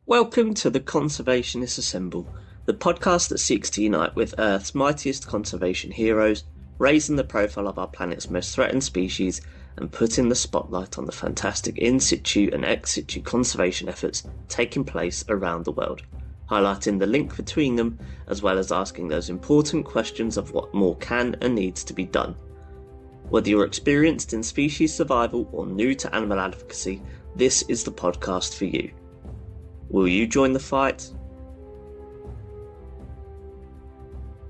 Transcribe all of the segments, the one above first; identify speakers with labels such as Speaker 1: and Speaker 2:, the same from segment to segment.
Speaker 1: Welcome to the Conservationists Assemble, the podcast that seeks to unite with Earth's mightiest conservation heroes, raising the profile of our planet's most threatened species, and putting the spotlight on the fantastic in situ and ex situ conservation efforts taking place around the world, highlighting the link between them, as well as asking those important questions of what more can and needs to be done. Whether you're experienced in species survival or new to animal advocacy, this is the podcast for you. Will you join the fight?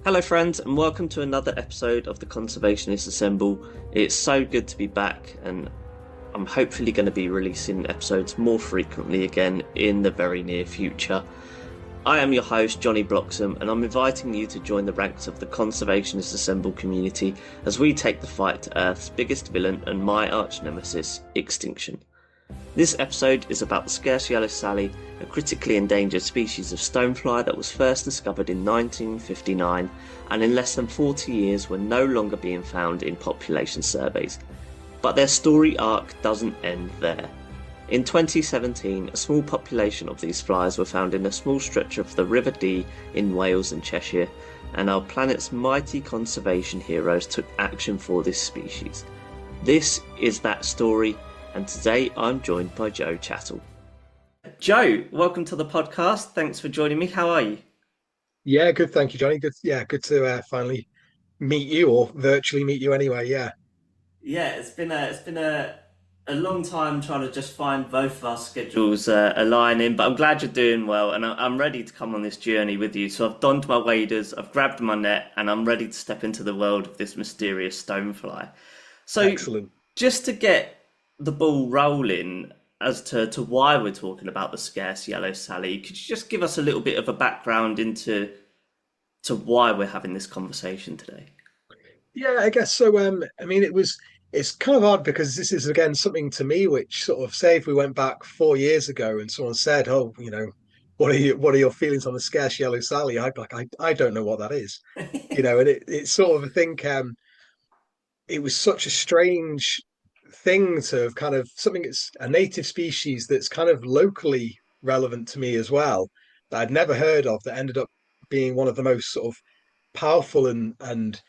Speaker 1: Hello friends, and welcome to another episode of the Conservationists Assemble. It's so good to be back, and I'm hopefully going to be releasing episodes more frequently again in the very near future. I am your host, Johnny Bloxham, and I'm inviting you to join the ranks of the Conservationists Assemble community as we take the fight to Earth's biggest villain and my arch nemesis, extinction. This episode is about the Scarce Yellow Sally, a critically endangered species of stonefly that was first discovered in 1959 and in less than 40 years were no longer being found in population surveys. But their story arc doesn't end there. In 2017, a small population of these flies were found in a small stretch of the River Dee in Wales and Cheshire, and our planet's mighty conservation heroes took action for this species. This is that story, and today I'm joined by Joe Chattle. Joe, welcome to the podcast. Thanks for joining me. How are you?
Speaker 2: Yeah, good. Thank you, Johnny. Good. Yeah, good to finally meet you, or virtually meet you anyway. Yeah.
Speaker 1: Yeah, it's been a long time trying to just find both of our schedules aligning, but I'm glad you're doing well, and I'm ready to come on this journey with you. So I've donned my waders, I've grabbed my net, and I'm ready to step into the world of this mysterious stonefly. So
Speaker 2: Excellent.
Speaker 1: just to get the ball rolling as to why we're talking about the Scarce Yellow Sally, could you just give us a little bit of a background into why we're having this conversation today?
Speaker 2: Yeah, I guess so. I mean, it's kind of odd because this is again something to me which sort of say if we went back 4 years ago and someone said, "Oh, what are your feelings on the Scarce Yellow Sally?" I'd be like, I don't know what that is, and it's sort of I think it was such a strange thing to have kind of something that's a native species that's kind of locally relevant to me as well that I'd never heard of that ended up being one of the most sort of powerful and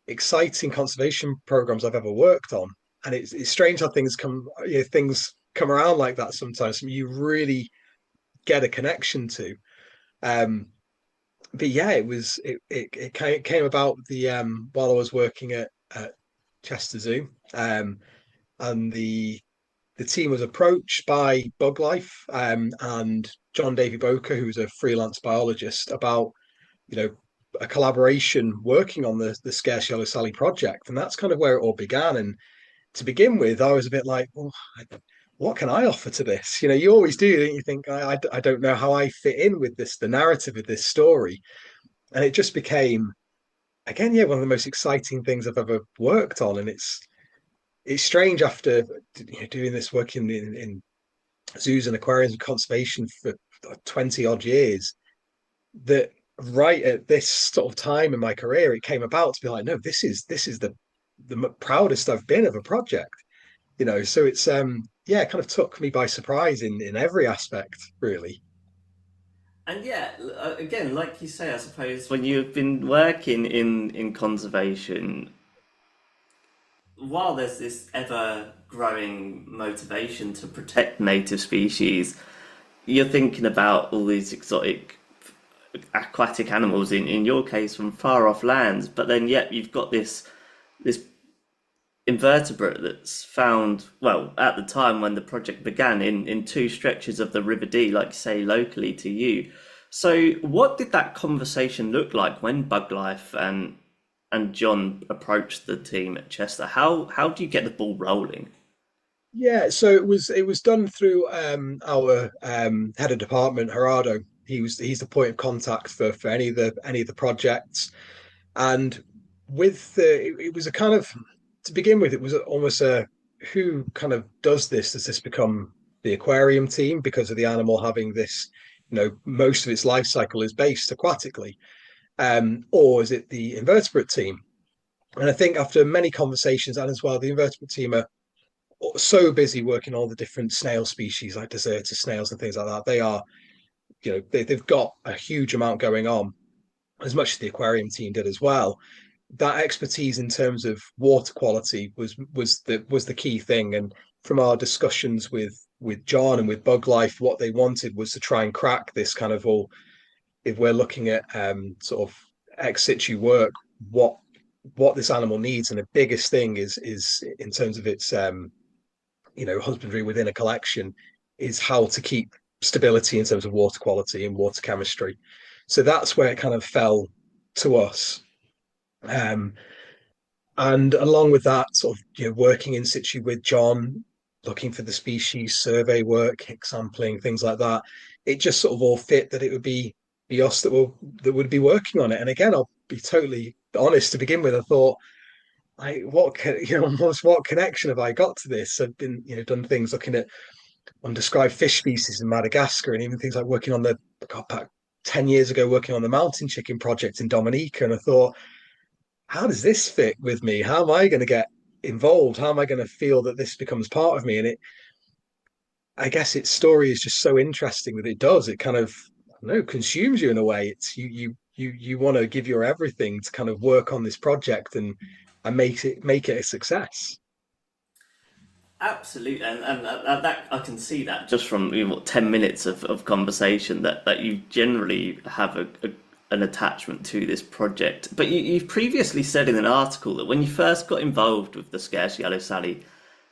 Speaker 2: exciting conservation programs I've ever worked on. And it's strange how things come around like that sometimes. You really get a connection to. Um, but yeah, it came about the while I was working at Chester Zoo. And the team was approached by Bug Life and John Davy Boker, who's a freelance biologist, about you know a collaboration working on the Scarce Yellow Sally project, and that's kind of where it all began. And to begin with, I was a bit like, well, what can I offer to this? You always do, don't you? Think I don't know how I fit in with the narrative of this story, and it just became again, yeah, one of the most exciting things I've ever worked on, and it's strange after doing this work in zoos and aquariums and conservation for 20 odd years that right at this sort of time in my career it came about to be like, no, this is the proudest I've been of a project. So it's yeah, it kind of took me by surprise in every aspect, really.
Speaker 1: And yeah, again, like you say, I suppose when you've been working in conservation, while there's this ever growing motivation to protect native species, you're thinking about all these exotic aquatic animals in your case from far off lands, but then yet you've got this invertebrate that's found, well, at the time when the project began, in two stretches of the River Dee, like you say, locally to you. So what did that conversation look like when Bug Life and John approached the team at Chester? How do you get the ball rolling?
Speaker 2: Yeah, so it was done through our head of department, Gerardo. He's the point of contact for any of the projects. And with it was a kind of to begin with, it was almost a who kind of does this? Does this become the aquarium team because of the animal having this, most of its life cycle is based aquatically, or is it the invertebrate team? And I think after many conversations, and as well, the invertebrate team are so busy working all the different snail species like deserted snails and things like that. They are they've got a huge amount going on, as much as the aquarium team did as well. That expertise in terms of water quality was the key thing. And from our discussions with John and with Bug Life, what they wanted was to try and crack this kind of, all if we're looking at sort of ex situ work, what this animal needs, and the biggest thing is in terms of its husbandry within a collection, is how to keep stability in terms of water quality and water chemistry. So that's where it kind of fell to us. Um, and along with that, sort of working in situ with John, looking for the species, survey work, sampling, things like that, it just sort of all fit that it would be us that would be working on it. And again, I'll be totally honest, to begin with, I thought, what connection have I got to this? I've been, done things looking at undescribed fish species in Madagascar, and even things like working on back 10 years ago, working on the mountain chicken project in Dominica. And I thought, how does this fit with me? How am I going to get involved? How am I going to feel that this becomes part of me? And I guess its story is just so interesting that it does. It kind of, I don't know, consumes you in a way. It's you want to give your everything to kind of work on this project and make it a success.
Speaker 1: Absolutely, and that I can see that just from 10 minutes of conversation that you generally have an attachment to this project. But you've previously said in an article that when you first got involved with the Scarce Yellow Sally,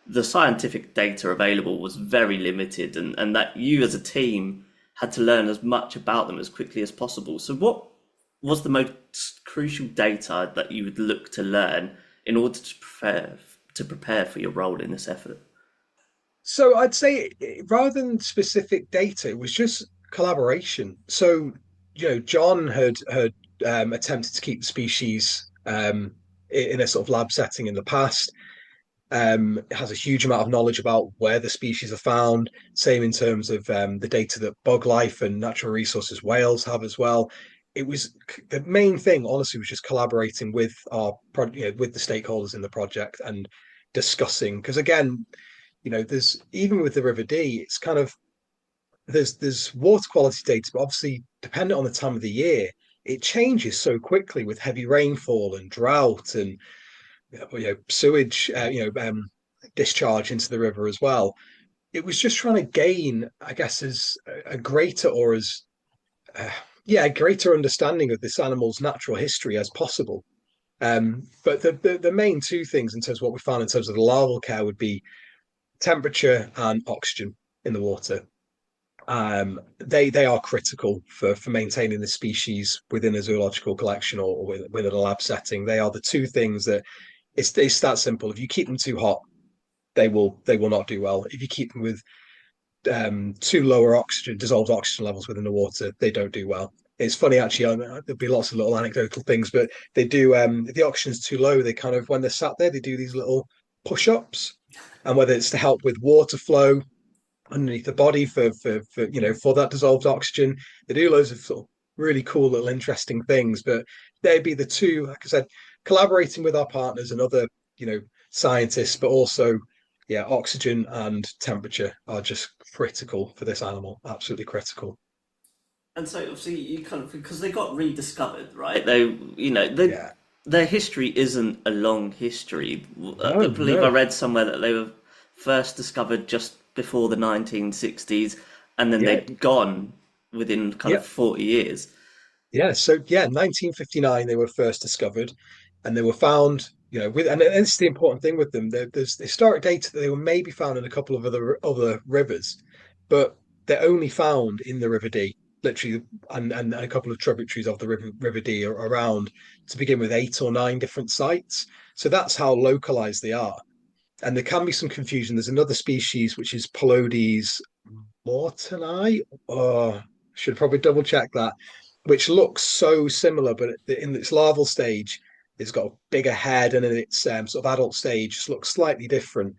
Speaker 1: the scientific data available was very limited, and that you as a team had to learn as much about them as quickly as possible. So what was the most crucial data that you would look to learn in order to prepare for your role in this effort?
Speaker 2: So I'd say, rather than specific data, it was just collaboration. So John had attempted to keep the species in a sort of lab setting in the past. Has a huge amount of knowledge about where the species are found. Same in terms of the data that Bug Life and Natural Resources Wales have as well. It was the main thing, honestly, was just collaborating with with the stakeholders in the project and discussing. Because again, there's, even with the River Dee, it's kind of, there's water quality data, but obviously dependent on the time of the year, it changes so quickly with heavy rainfall and drought and sewage, discharge into the river as well. It was just trying to gain, I guess, as a greater or as a greater understanding of this animal's natural history as possible. But the main two things in terms of what we found in terms of the larval care would be temperature and oxygen in the water. They are critical for maintaining the species within a zoological collection or within a lab setting. They are the two things that, it's that simple. If you keep them too hot, they will not do well. If you keep them with too lower oxygen, dissolved oxygen levels within the water, they don't do well. It's funny, actually. There'll be lots of little anecdotal things, but they do. If the oxygen's too low, they kind of, when they're sat there, they do these little push-ups, and whether it's to help with water flow underneath the body for that dissolved oxygen, they do loads of sort of really cool little interesting things. But they'd be the two, like I said, collaborating with our partners and other scientists, but also, yeah, oxygen and temperature are just critical for this animal. Absolutely critical.
Speaker 1: And so obviously you kind of, because they got rediscovered, right? They
Speaker 2: Yeah.
Speaker 1: their history isn't a long history. I
Speaker 2: No,
Speaker 1: believe I
Speaker 2: no.
Speaker 1: read somewhere that they were first discovered just before the 1960s, and then
Speaker 2: Yeah.
Speaker 1: they'd gone within kind of
Speaker 2: Yeah.
Speaker 1: 40 years.
Speaker 2: Yeah. So yeah, 1959 they were first discovered, and they were found. And this is the important thing with them. There's historic data that they were maybe found in a couple of other rivers, but they're only found in the River Dee, literally, and a couple of tributaries of the River Dee are around, to begin with, 8 or 9 different sites. So that's how localized they are. And there can be some confusion. There's another species which is Palodes mortoni. Oh, should probably double check that. Which looks so similar, but in its larval stage, it's got a bigger head, and in its sort of adult stage, just looks slightly different.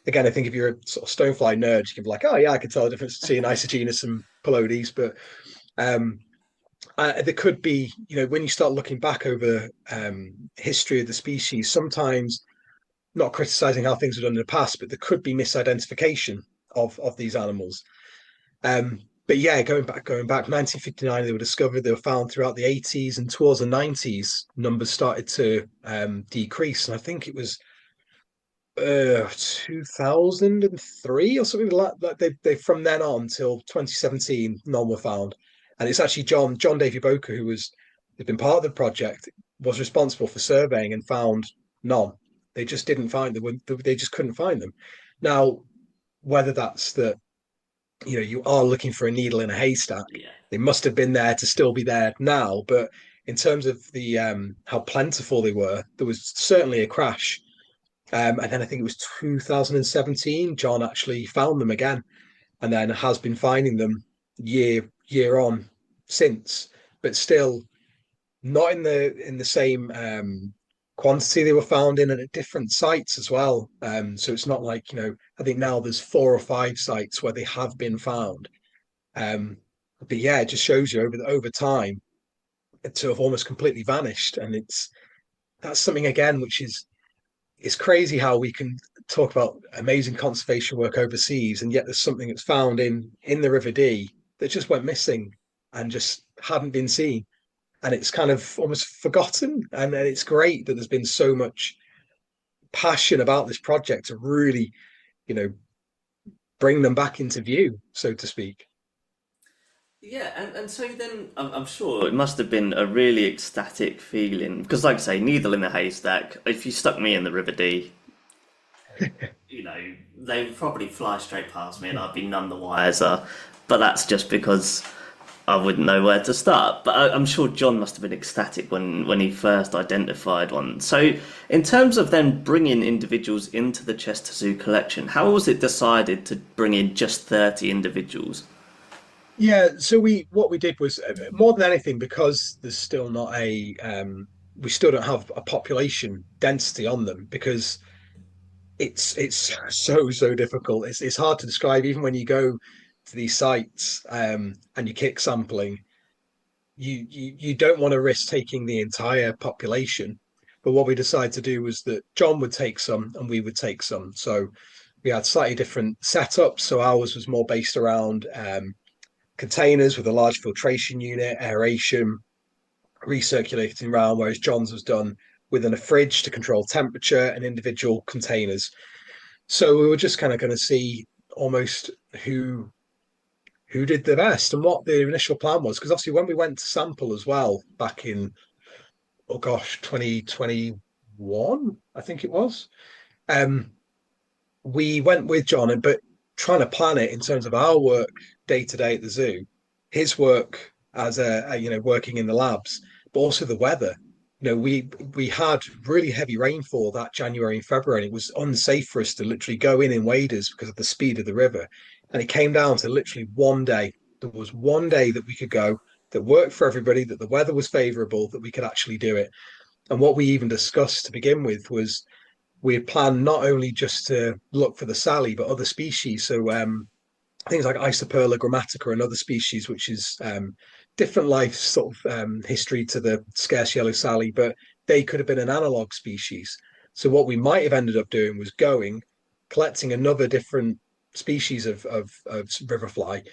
Speaker 2: Again, I think if you're a sort of stonefly nerd, you can be like, oh yeah, I can tell the difference between Isogenus and Palodes. But um, there could be, when you start looking back over history of the species, sometimes, not criticizing how things were done in the past, but there could be misidentification of these animals. but yeah, going back, 1959, they were discovered. They were found throughout the 80s, and towards the 90s, numbers started to decrease. And I think it was 2003 or something like that. They from then on till 2017, none were found. And it's actually John Davy Boker, who was had been part of the project, was responsible for surveying and found none. They just didn't find them. They just couldn't find them. Now, whether that's that, you are looking for a needle in a haystack,
Speaker 1: Yeah.
Speaker 2: they must have been there to still be there now. But in terms of the how plentiful they were, there was certainly a crash. And then I think it was 2017, John actually found them again, and then has been finding them year on since, but still not in the same quantity they were found in, and at different sites as well. So it's not like, I think now there's 4 or 5 sites where they have been found. Um, but yeah, it just shows you over time to have almost completely vanished, and that's something again which is it's crazy how we can talk about amazing conservation work overseas, and yet there's something that's found in the River Dee that just went missing and just hadn't been seen, and it's kind of almost forgotten. And it's great that there's been so much passion about this project to really, you know, bring them back into view, so to speak.
Speaker 1: Yeah, and so then I'm sure it must have been a really ecstatic feeling because, like I say, needle in a haystack. If you stuck me in the River Dee, they would probably fly straight past me and I'd be none the wiser. But that's just because I wouldn't know where to start. But I'm sure John must have been ecstatic when he first identified one. So, in terms of then bringing individuals into the Chester Zoo collection, how was it decided to bring in just 30 individuals?
Speaker 2: Yeah, so we did was more than anything, because there's still not we still don't have a population density on them, because it's so difficult. It's hard to describe even when you go to these sites and you kick sampling. You don't want to risk taking the entire population. But what we decided to do was that John would take some and we would take some. So we had slightly different setups. So ours was more based around containers with a large filtration unit, aeration, recirculating around, whereas John's was done within a fridge to control temperature and individual containers. So we were just kind of going to see almost who did the best and what the initial plan was. Because obviously, when we went to sample as well back in, oh gosh, 2021, I think it was, um, we went with John, and but trying to plan it in terms of our work day to day at the zoo, his work as working in the labs, but also the weather. We had really heavy rainfall that January and February, and it was unsafe for us to literally go in waders because of the speed of the river. And it came down to literally one day. There was one day that we could go that worked for everybody, that the weather was favourable, that we could actually do it. And what we even discussed to begin with was we had planned not only just to look for the Sally, but other species. So things like Isoperla grammatica and other species, which is different life sort of history to the Scarce Yellow Sally, but they could have been an analog species. So what we might have ended up doing was collecting another different species of riverfly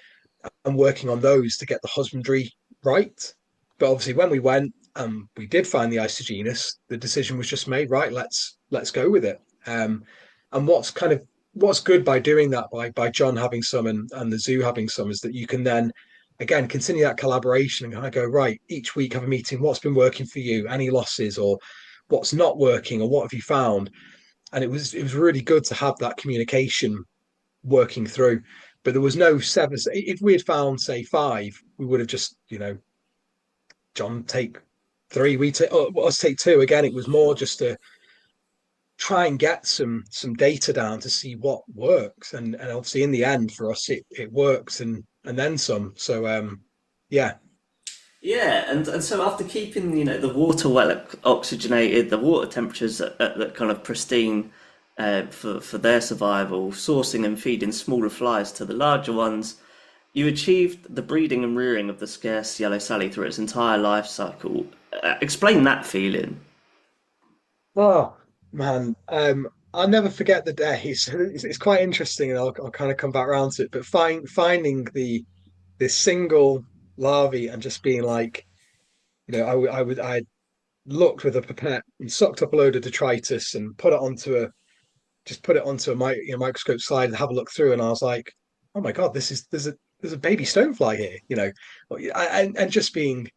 Speaker 2: and working on those to get the husbandry right. But obviously, when we went and we did find the isogenus, the decision was just made. Right, let's go with it. And what's good by doing that, by John having some and the zoo having some, is that you can then again continue that collaboration and kind of go, right, each week have a meeting. What's been working for you? Any losses, or what's not working, or what have you found? And it was really good to have that communication working through. But there was no seven. If we had found, say, 5, we would have just, John take 3, we take us take 2. Again, it was more
Speaker 1: Sure.
Speaker 2: just to try and get some data down to see what works, and obviously in the end for us it works, and then some. So yeah.
Speaker 1: Yeah, and so after keeping the water well oxygenated, the water temperatures at kind of pristine for their survival, sourcing and feeding smaller flies to the larger ones, you achieved the breeding and rearing of the scarce yellow Sally through its entire life cycle. Explain that feeling.
Speaker 2: Oh man, I'll never forget the day. It's quite interesting, and I'll kind of come back around to it. But finding the this single larvae and just being like, I looked with a pipette and sucked up a load of detritus and put it onto a microscope slide and have a look through, and I was like, oh my god, there's a baby stonefly here, and just being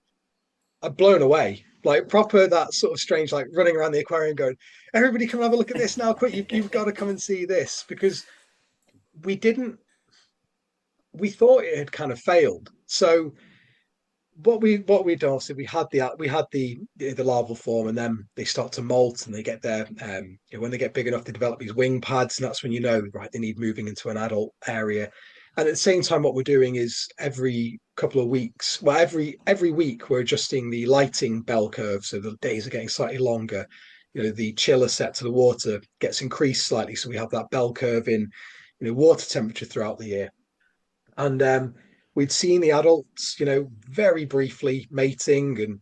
Speaker 2: blown away, like proper that sort of strange, like running around the aquarium going, everybody come have a look at this now, quick, you've got to come and see this, because we didn't we thought it had kind of failed. So what we'd done, obviously we had the larval form, and then they start to molt and they get their when they get big enough they develop these wing pads, and that's when right, they need moving into an adult area. And at the same time, what we're doing is every couple of weeks, well, every week we're adjusting the lighting bell curve, so the days are getting slightly longer. The chiller set to the water gets increased slightly, so we have that bell curve in water temperature throughout the year. And we'd seen the adults, very briefly mating and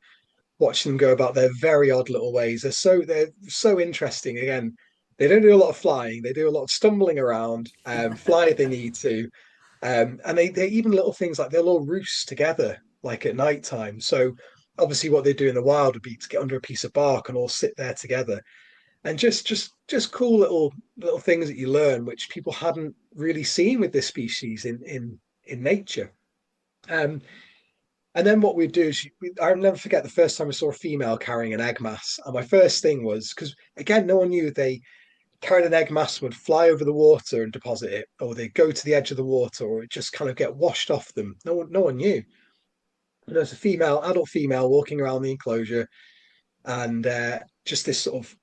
Speaker 2: watching them go about their very odd little ways. They're so interesting. Again, they don't do a lot of flying. They do a lot of stumbling around, fly if they need to, and they even little things like they'll all roost together, like at night time. So obviously, what they do in the wild would be to get under a piece of bark and all sit there together, and just cool little things that you learn, which people hadn't really seen with this species in nature. Um, and then what we'd do is, I'll never forget the first time I saw a female carrying an egg mass. And my first thing was, because again, no one knew they carried an egg mass, would fly over the water and deposit it, or they go to the edge of the water, or it just kind of get washed off them. No one knew. And there's a adult female walking around the enclosure, and just this sort of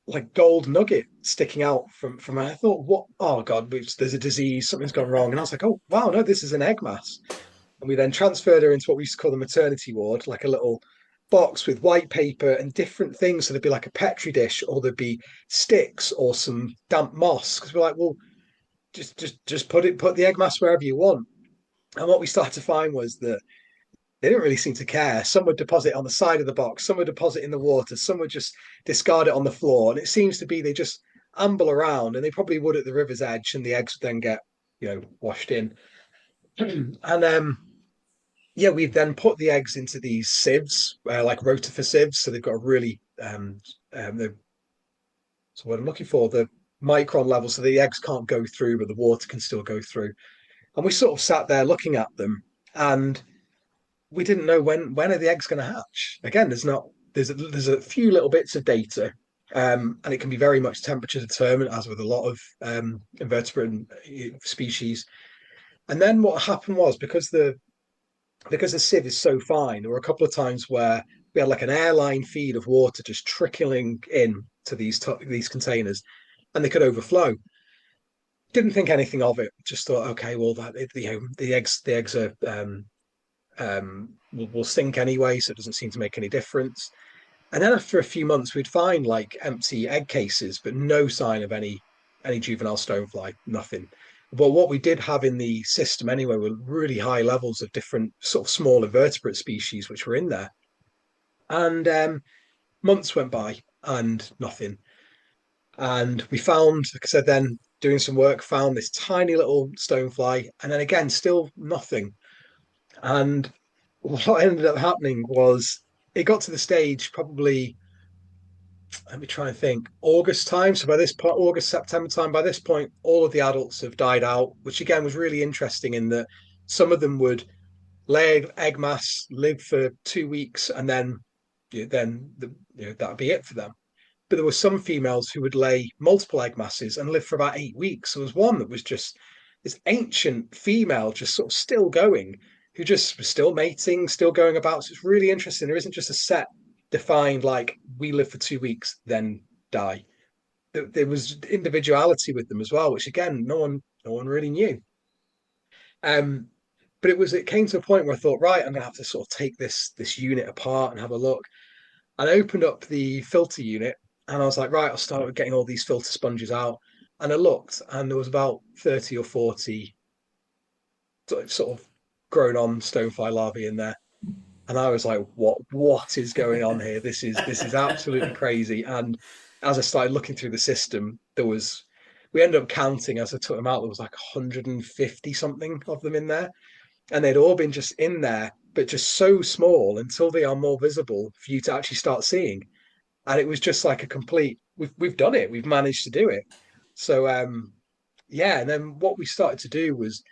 Speaker 2: like gold nugget sticking out from her. I thought, what? Oh God, there's a disease, something's gone wrong. And I was like, oh wow, no, this is an egg mass. And we then transferred her into what we used to call the maternity ward, like a little box with white paper and different things. So there'd be like a petri dish, or there'd be sticks or some damp moss. Because we're like, well, just put the egg mass wherever you want. And what we started to find was that they didn't really seem to care. Some would deposit on the side of the box, some would deposit in the water, some would just discard it on the floor. And it seems to be they just amble around, and they probably would at the river's edge, and the eggs would then get, washed in. And yeah, we've then put the eggs into these sieves, like rotifer sieves. So they've got a really, so what I'm looking for, the micron level, so the eggs can't go through, but the water can still go through. And we sort of sat there looking at them, and we didn't know when are the eggs going to hatch. Again, there's a few little bits of data, and it can be very much temperature determined, as with a lot of invertebrate species. And then what happened was, because the sieve is so fine, there were a couple of times where we had like an airline feed of water just trickling in to these containers, and they could overflow. Didn't think anything of it. Just thought, okay, well, the eggs are will sink anyway, so it doesn't seem to make any difference. And then after a few months, we'd find like empty egg cases, but no sign of any juvenile stonefly, nothing. But what we did have in the system anyway were really high levels of different sort of small invertebrate species which were in there. And months went by and nothing. And we found, like I said, then doing some work, found this tiny little stonefly, and then again, still nothing. And what ended up happening was it got to the stage probably, let me try and think, August time. So by this point, August, September time, by this point, all of the adults have died out, which again was really interesting in that some of them would lay egg mass, live for 2 weeks, and then that'd be it for them. But there were some females who would lay multiple egg masses and live for about 8 weeks. So there was one that was just this ancient female, just sort of still going, who just was still mating, still going about. So it's really interesting. There isn't just a set defined like we live for 2 weeks, then die. There was individuality with them as well, which again, no one really knew. Um, but it came to a point where I thought, right, I'm gonna have to sort of take this unit apart and have a look. And I opened up the filter unit, and I was like, right, I'll start getting all these filter sponges out. And I looked, and there was about 30 or 40 sort of grown on stonefly larvae in there. And I was like, what is going on here? This is absolutely crazy. And as I started looking through the system, we ended up counting as I took them out, there was like 150 something of them in there. and they'd all been just in there, but just so small until they are more visible for you to actually start seeing. And it was just like a complete. We've done it. We've managed to do it. So yeah, and then what we started to do was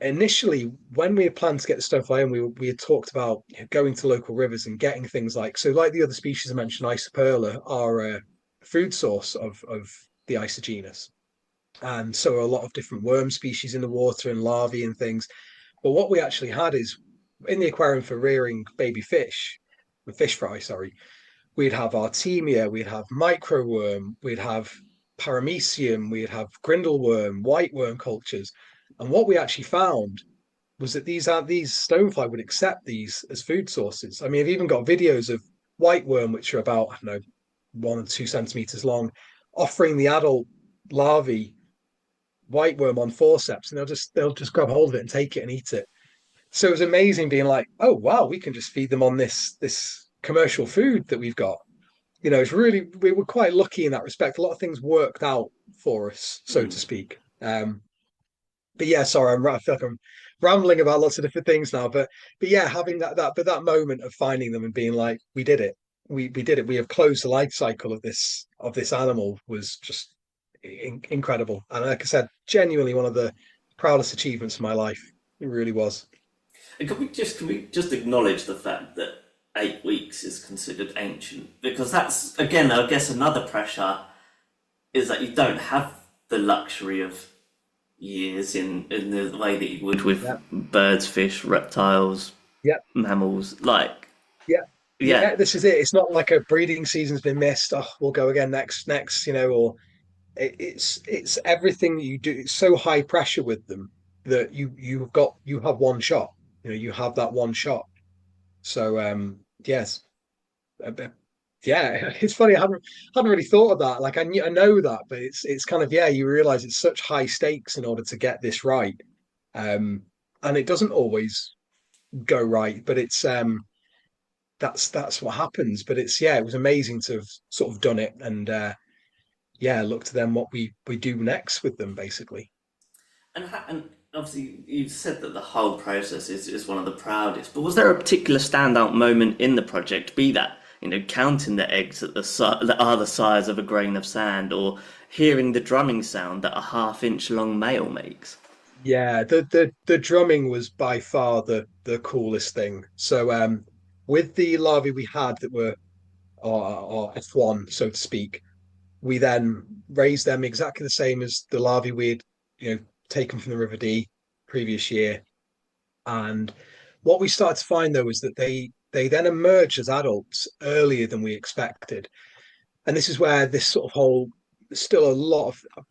Speaker 2: initially when we had planned to get the stonefly in, we had talked about going to local rivers and getting things like so like the other species I mentioned, Isoperla, are a food source of the Isogenus. And so are a lot of different worm species in the water and larvae and things. But what we actually had is in the aquarium for rearing baby fish, fish fry, sorry, we'd have artemia, we'd have microworm, we'd have paramecium, we'd have grindleworm, white worm cultures. And what we actually found was that these stonefly would accept these as food sources. I mean, I've even got videos of white worm, which are about, I don't know, 1 or 2 centimeters long, offering the adult larvae white worm on forceps, and they'll just grab hold of it and take it and eat it. So it was amazing being like, oh wow, we can just feed them on this commercial food that we've got. It's really we were quite lucky in that respect. A lot of things worked out for us, so to
Speaker 1: Mm.
Speaker 2: speak. But yeah, sorry, I feel like I'm rambling about lots of different things now. But yeah, having that moment of finding them and being like, we did it. We did it. We have closed the life cycle of this animal was just incredible. And like I said, genuinely one of the proudest achievements of my life. It really was.
Speaker 1: And can we just acknowledge the fact that 8 weeks is considered ancient? Because that's again, I guess, another pressure is that you don't have the luxury of years in the way that you would with
Speaker 2: Yeah.
Speaker 1: birds, fish, reptiles,
Speaker 2: Yeah.
Speaker 1: mammals. Like,
Speaker 2: Yeah.
Speaker 1: yeah.
Speaker 2: Yeah. This is it. It's not like a breeding season's been missed. Oh, we'll go again next, or it's everything that you do. It's so high pressure with them that you have one shot. You have that one shot. So yes, uh, uh, yeah. It's funny. I hadn't really thought of that. Like I know that, but it's kind of yeah. You realize it's such high stakes in order to get this right, um, and it doesn't always go right. But it's that's what happens. But it's yeah. It was amazing to have sort of done it and yeah, look to them what we do next with them basically.
Speaker 1: And obviously, you said that the whole process is one of the proudest. But was there a particular standout moment in the project? Be that counting the eggs that are the size of a grain of sand, or hearing the drumming sound that a half-inch long male makes.
Speaker 2: Yeah, the drumming was by far the coolest thing. So with the larvae we had that were our F1, so to speak, we then raised them exactly the same as the larvae we'd taken from the River Dee previous year. And what we started to find though was that they then emerged as adults earlier than we expected. And this is where this sort of whole there's still a lot of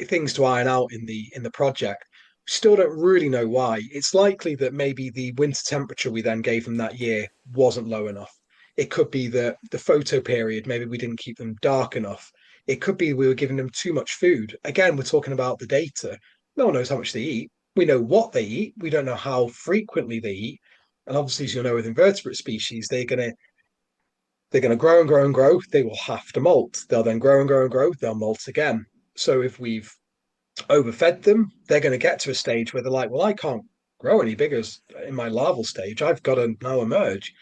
Speaker 2: things to iron out in the project. Still don't really know why. It's likely that maybe the winter temperature we then gave them that year wasn't low enough. It could be the photo period, maybe we didn't keep them dark enough. It could be we were giving them too much food. Again, we're talking about the data. No one knows how much they eat. We know what they eat. We don't know how frequently they eat. And obviously, as you know, with invertebrate species, they're going to grow and grow and grow. They will have to molt. They'll then grow and grow and grow. They'll molt again. So if we've overfed them, they're going to get to a stage where they're like, well, I can't grow any bigger in my larval stage. I've got to now emerge.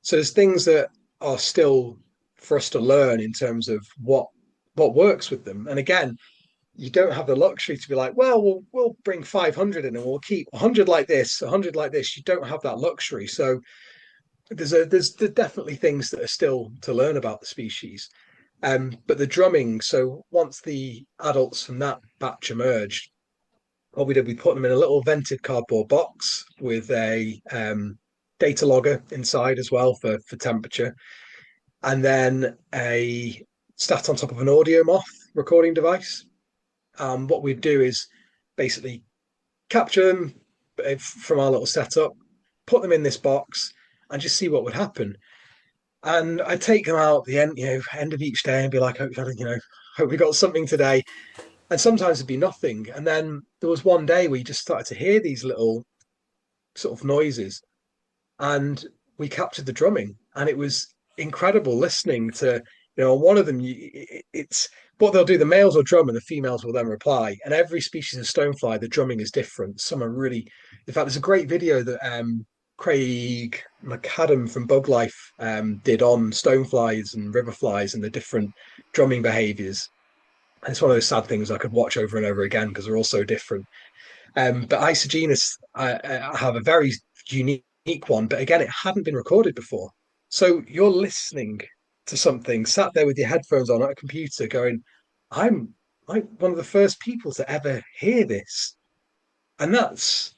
Speaker 2: So there's things that are still for us to learn in terms of what works with them. And again, you don't have the luxury to be like, well, we'll bring 500 in and we'll keep 100 like this, 100 like this. You don't have that luxury. So there's definitely things that are still to learn about the species. But the drumming, so once the adults from that batch emerged, what we did, we put them in a little vented cardboard box with a data logger inside as well for temperature, and then a sat on top of an audio moth recording device. What we'd do is basically capture them from our little setup, put them in this box, and just see what would happen. And I take them out at the end, end of each day and be like, hope we got something today. And sometimes it'd be nothing. And then there was one day where you just started to hear these little sort of noises, and we captured the drumming, and it was incredible listening to. On one of them, it's what they'll do. The males will drum, and the females will then reply. And every species of stonefly, the drumming is different. Some are really, in fact, there's a great video that Craig McAdam from Bug Life did on stoneflies and riverflies and the different drumming behaviors. And it's one of those sad things I could watch over and over again because they're all so different. But Isogenus have a very unique one, but again, it hadn't been recorded before. So you're listening to something, sat there with your headphones on at a computer, going, "I'm like one of the first people to ever hear this," and that's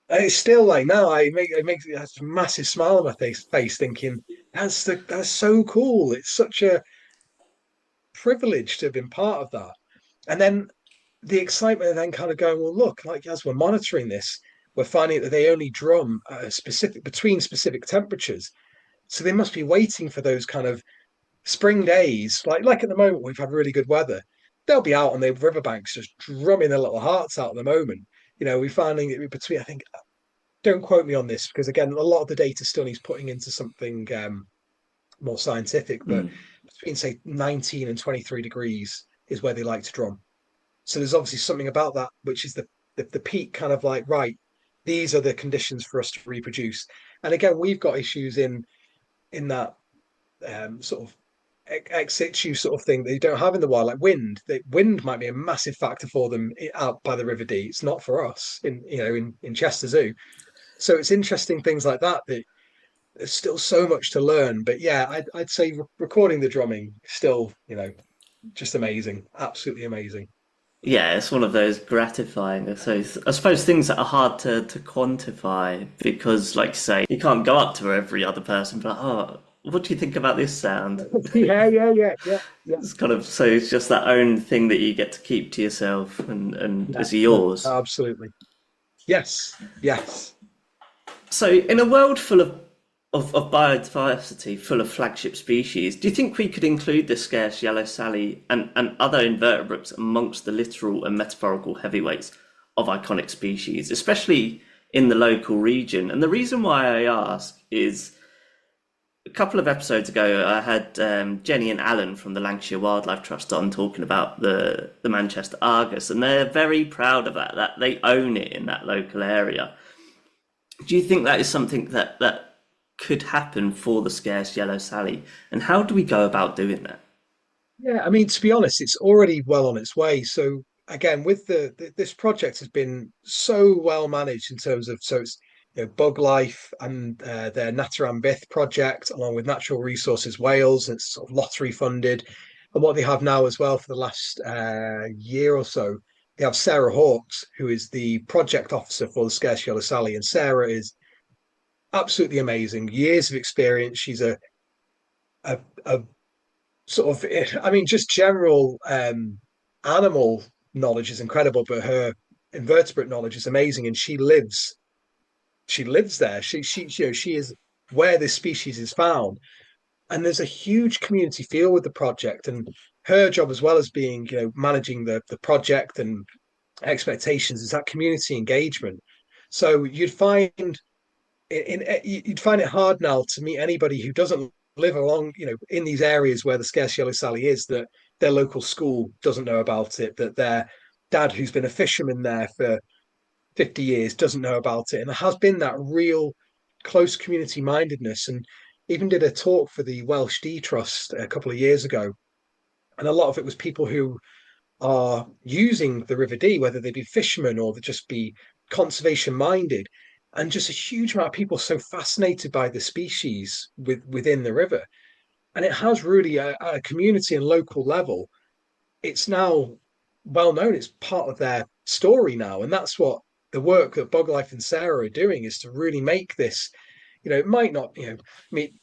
Speaker 2: it's still like now. It makes it has a massive smile on my face, thinking that's so cool. It's such a privilege to have been part of that. And then the excitement of then kind of going, well, look, like as we're monitoring this, we're finding that they only drum at a specific between specific temperatures. So they must be waiting for those kind of spring days, like at the moment we've had really good weather. They'll be out on the riverbanks just drumming their little hearts out at the moment. We're finding it between, I think, don't quote me on this because again, a lot of the data still needs putting into something more scientific, but
Speaker 1: Mm.
Speaker 2: between say 19 and 23 degrees is where they like to drum. So there's obviously something about that, which is the peak kind of like, right, these are the conditions for us to reproduce. And again, we've got issues in that sort of ex situ sort of thing that you don't have in the wild, like wind. The wind might be a massive factor for them out by the River Dee. It's not for us in Chester Zoo. So it's interesting things like that that there's still so much to learn. But yeah, I'd say recording the drumming still, just amazing, absolutely amazing.
Speaker 1: Yeah, it's one of those gratifying. So I suppose things that are hard to quantify because, like you say, you can't go up to every other person, but oh, what do you think about this sound?
Speaker 2: Yeah.
Speaker 1: It's kind of so it's just that own thing that you get to keep to yourself and
Speaker 2: Yeah,
Speaker 1: as
Speaker 2: no,
Speaker 1: yours.
Speaker 2: absolutely. Yes.
Speaker 1: So in a world full of biodiversity, full of flagship species, do you think we could include the scarce yellow Sally and other invertebrates amongst the literal and metaphorical heavyweights of iconic species, especially in the local region? And the reason why I ask is a couple of episodes ago, I had Jenny and Alan from the Lancashire Wildlife Trust on talking about the Manchester Argus, and they're very proud of that they own it in that local area. Do you think that is something that could happen for the scarce yellow Sally? And how do we go about doing that?
Speaker 2: Yeah, I mean, to be honest, it's already well on its way. So again, with this project has been so well managed in terms of so it's Bug Life and their Naturam Bith project, along with Natural Resources Wales. It's sort of lottery funded, and what they have now as well for the last year or so, they have Sarah Hawkes, who is the project officer for the Scarce Yellow Sally, and Sarah is absolutely amazing. Years of experience. She's a sort of, I mean, just general animal knowledge is incredible, but her invertebrate knowledge is amazing, and she lives there. She is where this species is found, and there's a huge community feel with the project, and her job as well as being managing the project and expectations is that community engagement. So you'd find it hard now to meet anybody who doesn't live along, in these areas where the Scarce Yellow Sally is, that their local school doesn't know about it, that their dad, who's been a fisherman there for 50 years, doesn't know about it. And there has been that real close community mindedness. And even did a talk for the Welsh Dee Trust a couple of years ago. And a lot of it was people who are using the River Dee, whether they be fishermen or they just be conservation minded, and just a huge amount of people so fascinated by the species within the river. And it has really a community and local level. It's now well known. It's part of their story now, and that's what the work that Boglife and Sarah are doing is to really make this. It might not. I mean,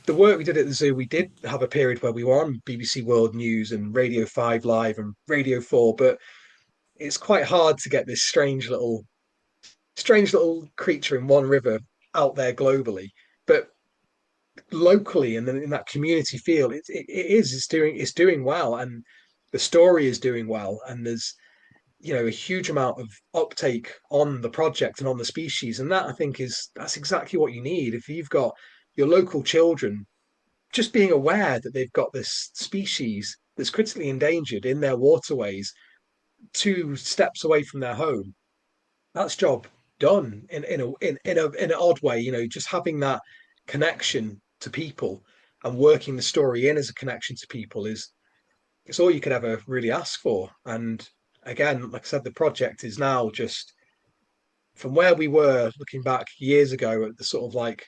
Speaker 2: the work we did at the zoo, we did have a period where we were on BBC World News and Radio 5 Live and Radio 4, but it's quite hard to get this strange little creature in one river out there globally. But locally and then in that community feel, it's doing well, and the story is doing well, and there's a huge amount of uptake on the project and on the species, and that I think that's exactly what you need if you've got your local children just being aware that they've got this species that's critically endangered in their waterways, 2 steps away from their home, that's job done in an odd way. Just having that connection to people and working the story in as a connection to people is it's all you could ever really ask for. And again, like I said, the project is now just from where we were looking back years ago at the sort of like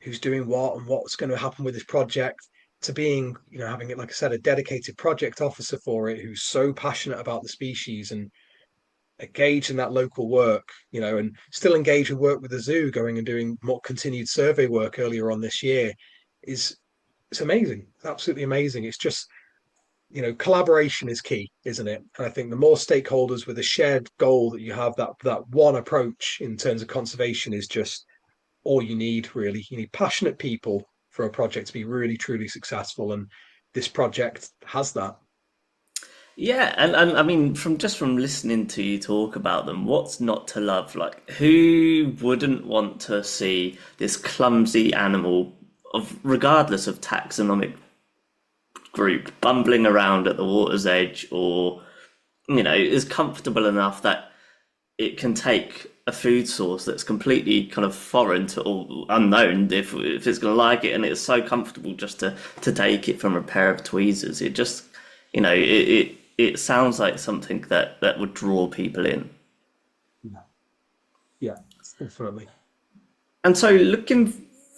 Speaker 2: who's doing what and what's going to happen with this project to being, having it, like I said, a dedicated project officer for it who's so passionate about the species and engaged in that local work, and still engaged with work with the zoo, going and doing more continued survey work earlier on this year is it's amazing. It's absolutely amazing. It's just, collaboration is key, isn't it? And I think the more stakeholders with a shared goal that you have, that one approach in terms of conservation is just all you need, really. You need passionate people for a project to be really, truly successful. And this project has that.
Speaker 1: Yeah, and I mean, from listening to you talk about them, what's not to love? Like, who wouldn't want to see this clumsy animal of regardless of taxonomic group bumbling around at the water's edge, or is comfortable enough that it can take a food source that's completely kind of foreign to or unknown if it's going to like it, and it's so comfortable just to take it from a pair of tweezers. It just it sounds like something that would draw people in.
Speaker 2: Yeah, yeah, definitely.
Speaker 1: And so looking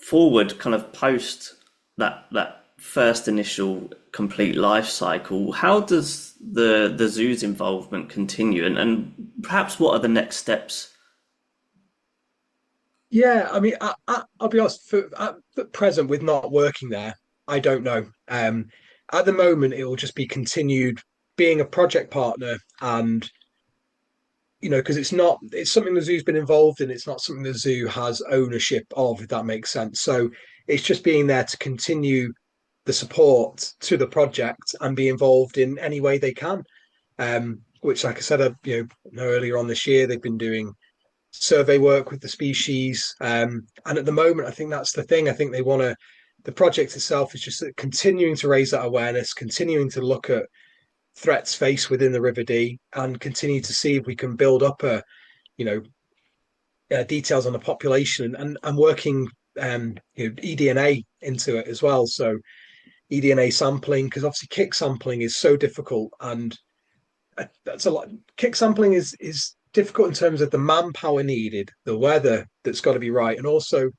Speaker 1: forward, kind of post that first initial complete life cycle, how does the zoo's involvement continue, and perhaps what are the next steps?
Speaker 2: Yeah, I mean, I'll be honest. At present, with not working there, I don't know. At the moment, it will just be continued being a project partner, and because it's something the zoo's been involved in. It's not something the zoo has ownership of, if that makes sense. So it's just being there to continue the support to the project and be involved in any way they can. Which, like I said, earlier on this year, they've been doing survey work with the species. And at the moment, I think that's the thing. I think the project itself is just continuing to raise that awareness, continuing to look at threats faced within the River Dee and continue to see if we can build up you know, details on the population and working, eDNA into it as well. So eDNA sampling, because obviously kick sampling is so difficult, and that's a lot. Kick sampling is difficult in terms of the manpower needed, the weather that's got to be right, and also,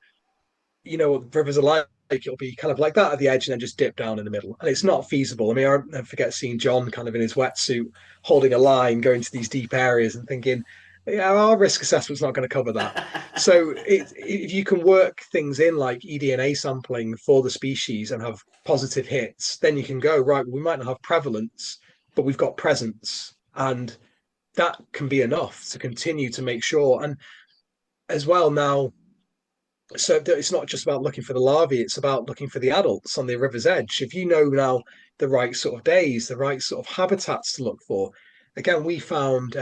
Speaker 2: what rivers are like. It'll be kind of like that at the edge and then just dip down in the middle, and it's not feasible. I mean, I never forget seeing John kind of in his wetsuit holding a line going to these deep areas and thinking, yeah, our risk assessment's not going to cover that. So if you can work things in like eDNA sampling for the species and have positive hits, then you can go, right, we might not have prevalence, but we've got presence. And that can be enough to continue to make sure. And as well now, so it's not just about looking for the larvae, it's about looking for the adults on the river's edge. If you know now the right sort of days, the right sort of habitats to look for. Again, we found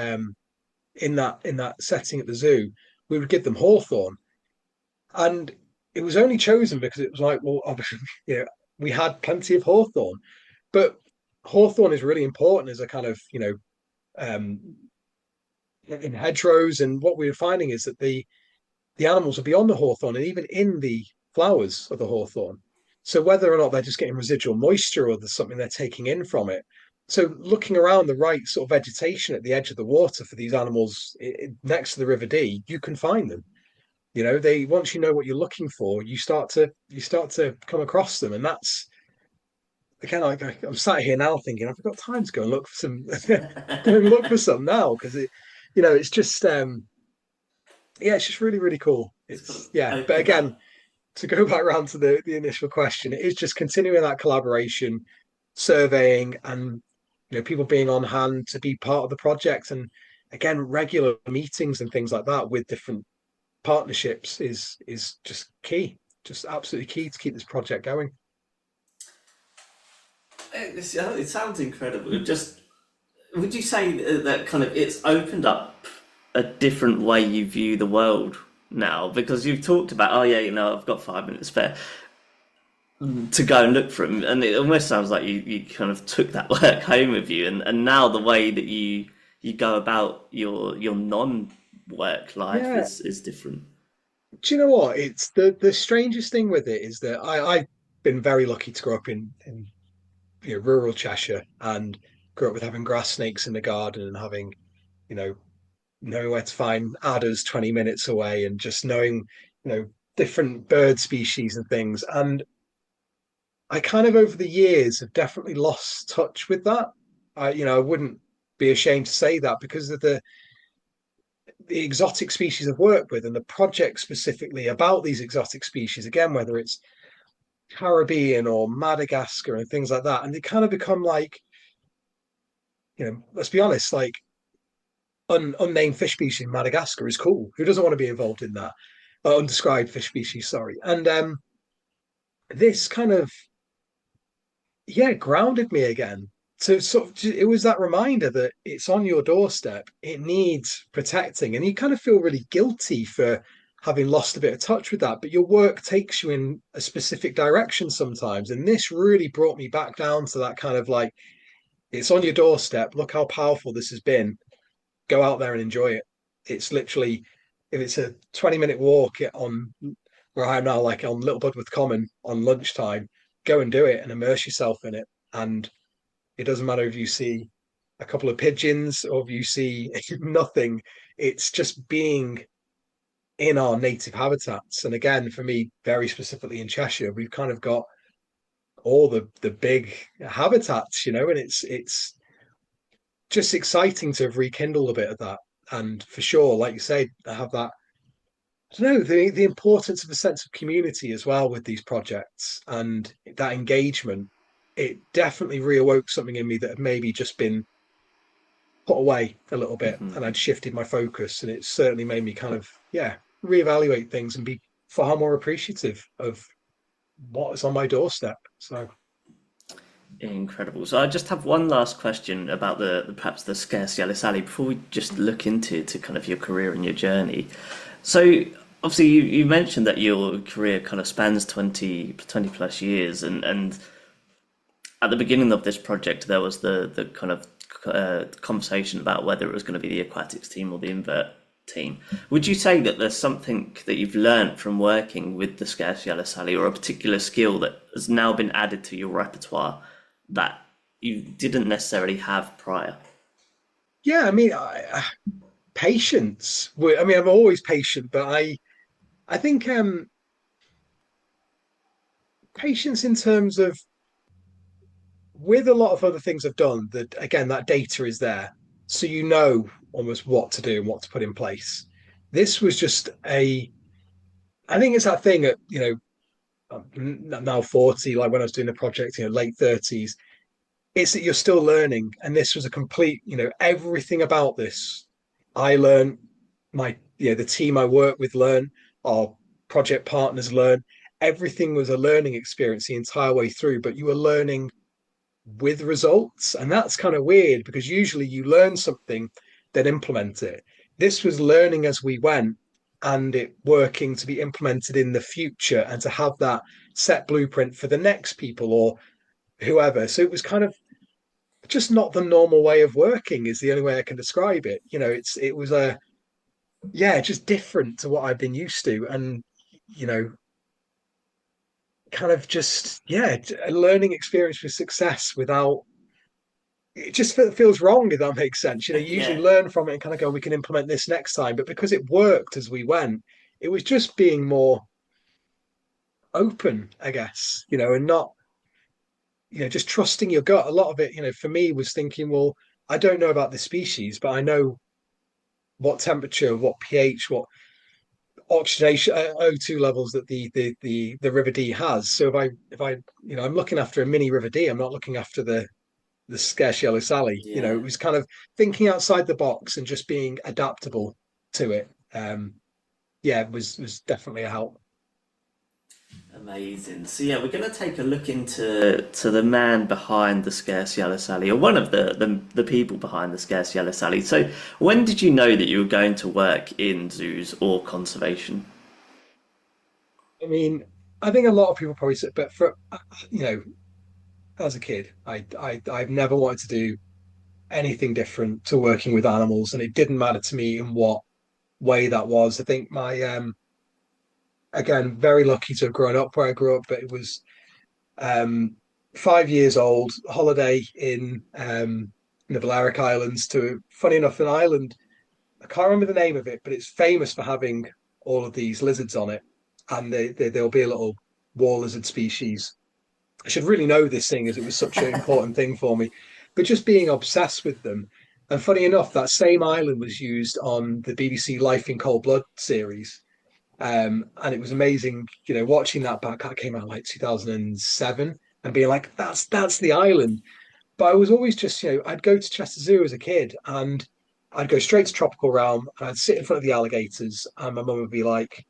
Speaker 2: in that setting at the zoo, we would give them hawthorn. And it was only chosen because it was like, well, obviously, we had plenty of hawthorn, but hawthorn is really important as a kind of, um, in hedgerows. And what we were finding is that the animals are beyond the hawthorn and even in the flowers of the hawthorn. So whether or not they're just getting residual moisture or there's something they're taking in from it. So looking around the right sort of vegetation at the edge of the water for these animals next to the River Dee, you can find them. They once you know what you're looking for, you start to come across them, and that's again. I'm sat here now thinking I've got time to go and look for some, go and look for some now because it's just yeah, it's just really, really cool.
Speaker 1: It's kind of
Speaker 2: But
Speaker 1: opened
Speaker 2: again,
Speaker 1: up.
Speaker 2: to go back around to the initial question, it is just continuing that collaboration, surveying, and people being on hand to be part of the project, and again, regular meetings and things like that with different partnerships is just key, just absolutely key to keep this project going.
Speaker 1: It sounds incredible. Just would you say that kind of it's opened up a different way you view the world now? Because you've talked about, oh yeah, I've got 5 minutes spare. to go and look for them, and it almost sounds like you kind of took that work home with you, and now the way that you go about your non-work life
Speaker 2: Yeah.
Speaker 1: is different.
Speaker 2: Do you know what? It's the strangest thing with it is that I've been very lucky to grow up in rural Cheshire and grew up with having grass snakes in the garden and having, you know, knowing where to find adders 20 minutes away and just knowing, you know, different bird species and things. And I kind of over the years have definitely lost touch with that. I wouldn't be ashamed to say that because of the exotic species I've worked with and the project specifically about these exotic species, again, whether it's Caribbean or Madagascar and things like that. And they kind of become like, let's be honest, like unnamed fish species in Madagascar is cool. Who doesn't want to be involved in that? Undescribed fish species, sorry. And this kind of, yeah, grounded me again. To sort of, it was that reminder that it's on your doorstep. It needs protecting, and you kind of feel really guilty for having lost a bit of touch with that. But your work takes you in a specific direction sometimes, and this really brought me back down to that kind of like, it's on your doorstep. Look how powerful this has been. Go out there and enjoy it. It's literally, if it's a 20-minute walk on where I am now, like on Little Budworth Common on lunchtime, go and do it and immerse yourself in it. And it doesn't matter if you see a couple of pigeons or if you see nothing. It's just being in our native habitats. And again, for me, very specifically in Cheshire, we've kind of got all the big habitats, and it's just exciting to have rekindled a bit of that. And for sure, like you say, I have that. I don't know the importance of a sense of community as well with these projects and that engagement. It definitely reawoke something in me that had maybe just been put away a little bit, and I'd shifted my focus, and it certainly made me kind of reevaluate things and be far more appreciative of what is on my doorstep. So
Speaker 1: Incredible. So I just have one last question about perhaps the Scarce Yellow Sally before we just look into kind of your career and your journey. So obviously you mentioned that your career kind of spans 20 plus years, and at the beginning of this project there was the kind of conversation about whether it was going to be the aquatics team or the invert team. Would you say that there's something that you've learned from working with the Scarce Yellow Sally, or a particular skill that has now been added to your repertoire that you didn't necessarily have prior?
Speaker 2: yeah, I mean, patience. I mean, I'm always patient, but I think patience in terms of with a lot of other things I've done, that again, that data is there. So you know almost what to do and what to put in place. This was just I think it's that thing at, I'm now 40, like when I was doing the project, late 30s, it's that you're still learning. And this was a complete, everything about this. I learned the team I work with learn, our project partners learn. Everything was a learning experience the entire way through, but you were learning with results. And that's kind of weird because usually you learn something, then implement it. This was learning as we went and it working to be implemented in the future and to have that set blueprint for the next people or whoever. So it was kind of just not the normal way of working is the only way I can describe it. It was just different to what I've been used to. And, you know, kind of just a learning experience for success without it just feels wrong if that makes sense. You usually
Speaker 1: Yeah.
Speaker 2: learn from it and kind of go, we can implement this next time. But because it worked as we went, it was just being more open, I guess, and not, just trusting your gut. A lot of it, for me was thinking, well, I don't know about the species, but I know what temperature, what pH, what oxidation O2 levels that the River D has. So if I I'm looking after a mini River D, I'm not looking after the Scarce Yellow Sally.
Speaker 1: Yeah.
Speaker 2: It was kind of thinking outside the box and just being adaptable to it. It was definitely a help.
Speaker 1: Amazing. So yeah, we're going to take a look into the man behind the Scarce Yellow Sally, or one of the people behind the Scarce Yellow Sally. So when did you know that you were going to work in zoos or conservation?
Speaker 2: I mean, I think a lot of people probably say, but for you know, as a kid, I've never wanted to do anything different to working with animals, and it didn't matter to me in what way that was. I think my again, very lucky to have grown up where I grew up, but it was um 5 years old, holiday in the Balearic Islands to funny enough an island. I can't remember the name of it, but it's famous for having all of these lizards on it, and there'll be a little wall lizard species. I should really know this thing as it was such an important thing for me, but just being obsessed with them. And funny enough, that same island was used on the BBC Life in Cold Blood series. And it was amazing, watching that back. That came out like 2007, and being like, that's the island. But I was always just, I'd go to Chester Zoo as a kid, and I'd go straight to Tropical Realm, and I'd sit in front of the alligators, and my mum would be like,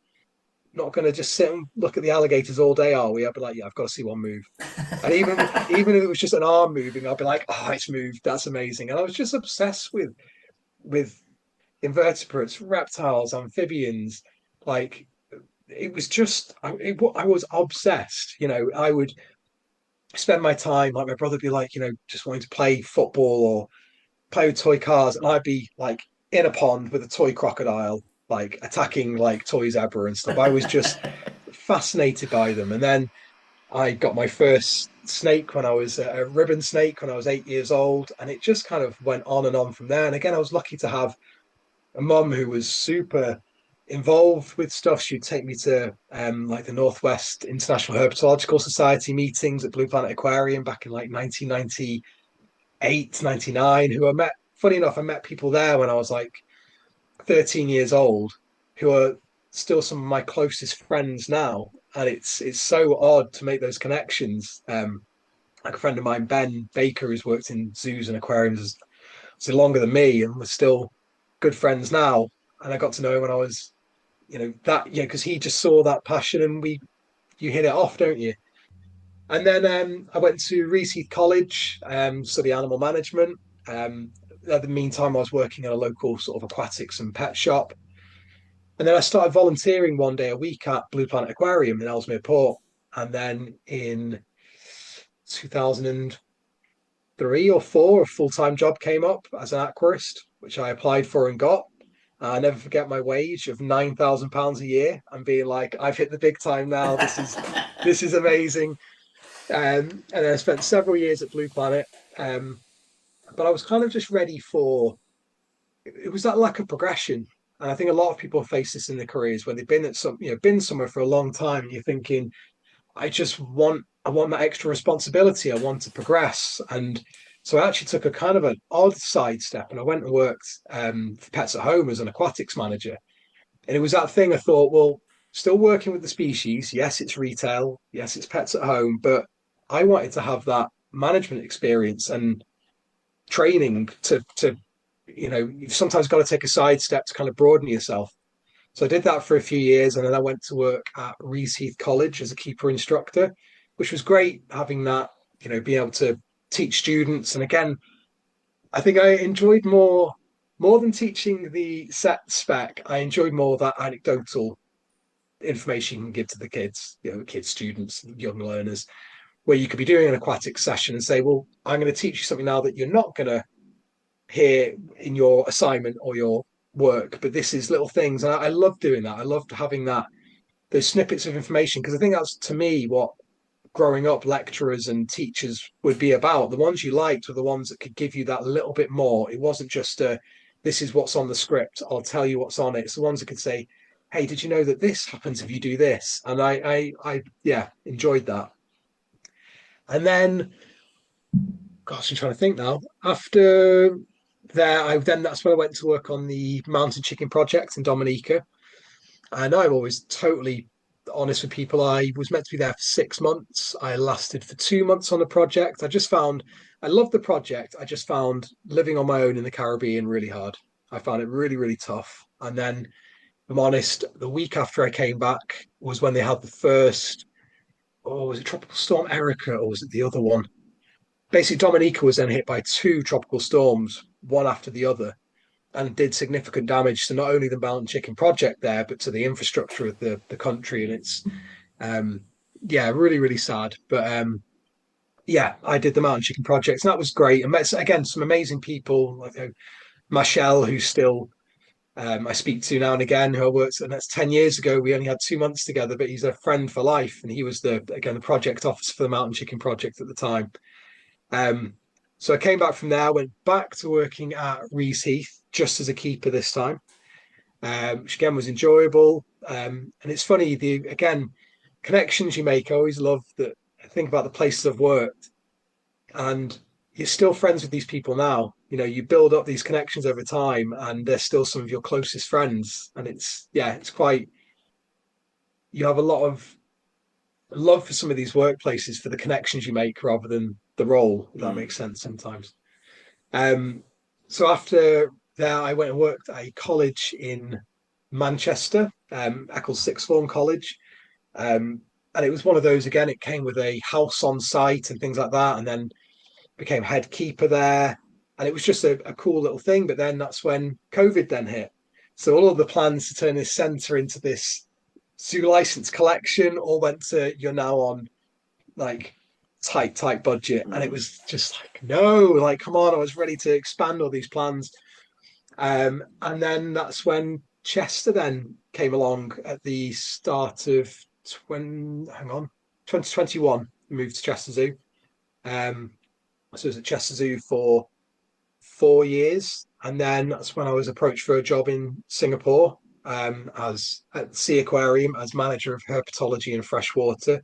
Speaker 2: "Not going to just sit and look at the alligators all day, are we?" I'd be like, "Yeah, I've got to see one move." And even if it was just an arm moving, I'd be like, "Oh, it's moved. That's amazing." And I was just obsessed with invertebrates, reptiles, amphibians. Like it was just, I was obsessed. I would spend my time, like my brother would be like, just wanting to play football or play with toy cars, and I'd be like in a pond with a toy crocodile, like attacking like toy zebra and stuff. I was just fascinated by them. And then I got my first snake when I was a ribbon snake when I was 8 years old, and it just kind of went on and on from there. And again, I was lucky to have a mum who was super involved with stuff. She'd take me to like the Northwest International Herpetological Society meetings at Blue Planet Aquarium back in like 1998, 99, who I met. Funny enough, I met people there when I was like 13 years old who are still some of my closest friends now. And it's so odd to make those connections. Like a friend of mine, Ben Baker, who's worked in zoos and aquariums so longer than me, and we're still good friends now. And I got to know him when I was, because he just saw that passion, and you hit it off, don't you? And then I went to Reese College, study animal management. At the meantime, I was working at a local sort of aquatics and pet shop. And then I started volunteering one day a week at Blue Planet Aquarium in Ellesmere Port. And then in 2003 or four, a full-time job came up as an aquarist, which I applied for and got. I never forget my wage of £9,000 a year and being like, I've hit the big time now. This is amazing. And then I spent several years at Blue Planet. But I was kind of just ready for it was that lack of progression. And I think a lot of people face this in their careers when they've been at been somewhere for a long time. And you're thinking, I want that extra responsibility. I want to progress. And so I actually took a kind of an odd sidestep, and I went and worked for Pets at Home as an aquatics manager. And it was that thing I thought, well, still working with the species. Yes, it's retail. Yes, it's Pets at Home, but I wanted to have that management experience and training to you've sometimes got to take a sidestep to kind of broaden yourself. So I did that for a few years, and then I went to work at Reese College as a keeper instructor, which was great having that, being able to teach students. And again, I think I enjoyed more than teaching the set spec. I enjoyed more that anecdotal information you can give to the kids, kids, students, young learners, where you could be doing an aquatic session and say, well, I'm going to teach you something now that you're not going to hear in your assignment or your work, but this is little things. And I love doing that. I loved having those snippets of information, because I think that's, to me, what growing up lecturers and teachers would be about. The ones you liked were the ones that could give you that little bit more. It wasn't just this is what's on the script, I'll tell you what's on it. It's the ones that could say, hey, did you know that this happens if you do this? And I yeah, enjoyed that. And then, gosh, I'm trying to think now. After there, that's when I went to work on the mountain chicken project in Dominica. And I'm always totally honest with people. I was meant to be there for 6 months. I lasted for 2 months on the project. I loved the project. I just found living on my own in the Caribbean really hard. I found it really, really tough. And then, if I'm honest, the week after I came back was when they had the first, oh, was it Tropical Storm Erica or was it the other one? Basically, Dominica was then hit by two tropical storms, one after the other, and did significant damage to not only the mountain chicken project there, but to the infrastructure of the country. And it's yeah, really, really sad. But yeah, I did the Mountain Chicken Project, and that was great. And met again some amazing people like Michelle, who's still I speak to now and again, who I worked, and that's 10 years ago. We only had 2 months together, but he's a friend for life, and he was the project officer for the Mountain Chicken Project at the time. Um, so I came back from there, went back to working at Rees Heath just as a keeper this time, which again was enjoyable. And it's funny, the again connections you make. I always love that. I think about the places I've worked, and you're still friends with these people now. You build up these connections over time, and they're still some of your closest friends. And it's yeah, it's quite. You have a lot of love for some of these workplaces for the connections you make rather than the role. If that
Speaker 1: Mm.
Speaker 2: makes sense sometimes. Um, so after that, I went and worked at a college in Manchester, Eccles Sixth Form College. Um, and it was one of those, again, it came with a house on site and things like that, and then became head keeper there. And it was just a cool little thing. But then that's when COVID then hit. So all of the plans to turn this centre into this zoo license collection all went to you're now on like tight budget. And it
Speaker 1: Mm.
Speaker 2: was just like, no, like, come on, I was ready to expand all these plans. And then that's when Chester then came along at the start of 2021. Moved to Chester Zoo. Um, so I was at Chester Zoo for 4 years, and then that's when I was approached for a job in Singapore as at Sea Aquarium as manager of herpetology and freshwater.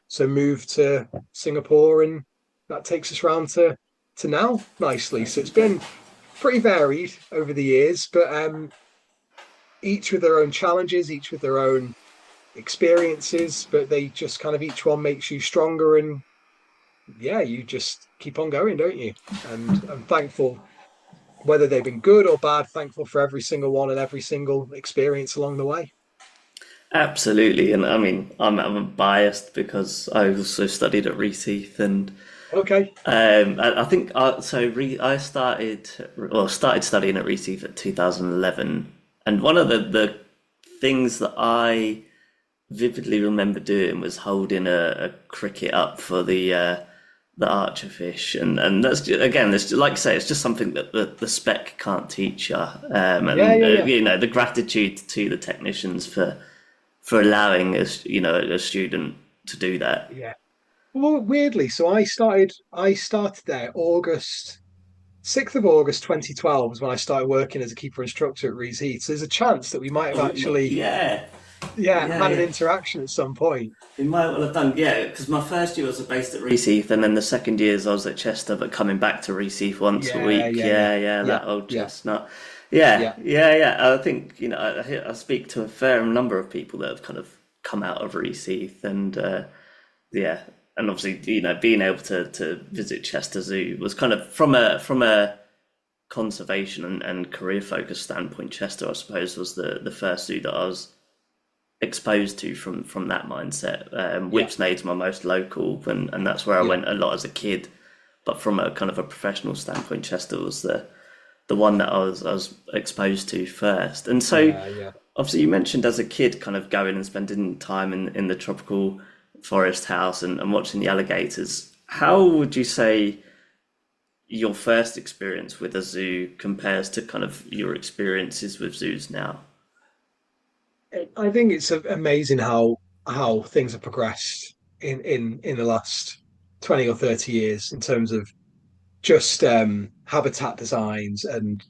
Speaker 2: So moved to Singapore, and that takes us round to now nicely.
Speaker 1: That's
Speaker 2: So it's been
Speaker 1: fantastic.
Speaker 2: pretty varied over the years, but each with their own challenges, each with their own experiences, but they just kind of each one makes you stronger, and yeah, you just keep on going, don't you? And I'm thankful, whether they've been good or bad, thankful for every single one and every single experience along the way.
Speaker 1: Absolutely, and I mean, I'm biased because I also studied at Rees Heath, and
Speaker 2: Okay.
Speaker 1: I think I started studying at Rees Heath at 2011, and one of the things that I vividly remember doing was holding a cricket up for the archerfish, and that's just, again, it's like I say, it's just something that the spec can't teach you,
Speaker 2: Yeah,
Speaker 1: and
Speaker 2: yeah, yeah.
Speaker 1: the gratitude to the technicians for allowing a student to do that.
Speaker 2: Yeah. Well, weirdly, so I started there August 6th of August 2012 was when I started working as a keeper instructor at Rees Heath. So there's a chance that we might have
Speaker 1: Oh,
Speaker 2: actually,
Speaker 1: yeah,
Speaker 2: yeah,
Speaker 1: yeah,
Speaker 2: had an
Speaker 1: yeah.
Speaker 2: interaction at some point.
Speaker 1: We might well have done, yeah, because my first year was based at Rees Heath, and then the second years I was at Chester, but coming back to Rees Heath once a
Speaker 2: Yeah,
Speaker 1: week.
Speaker 2: yeah, yeah,
Speaker 1: Yeah, yeah,
Speaker 2: yeah,
Speaker 1: that old
Speaker 2: yeah,
Speaker 1: chestnut. Yeah,
Speaker 2: yeah,
Speaker 1: yeah, yeah. I think I speak to a fair number of people that have kind of come out of Rees Heath, and yeah, and obviously being able to visit Chester Zoo was kind of from a conservation and career focused standpoint. Chester, I suppose, was the first zoo that I was exposed to from that mindset.
Speaker 2: yeah,
Speaker 1: Whipsnade's my most local, and that's where I
Speaker 2: yeah,
Speaker 1: went a lot as a kid. But from a kind of a professional standpoint, Chester was the one that I was exposed to first. And so,
Speaker 2: yeah, yeah.
Speaker 1: obviously, you mentioned as a kid, kind of going and spending time in the tropical forest house and watching the alligators. How would you say your first experience with a zoo compares to kind of your experiences with zoos now?
Speaker 2: I think it's amazing how things have progressed in the last 20 or 30 years in terms of just habitat designs and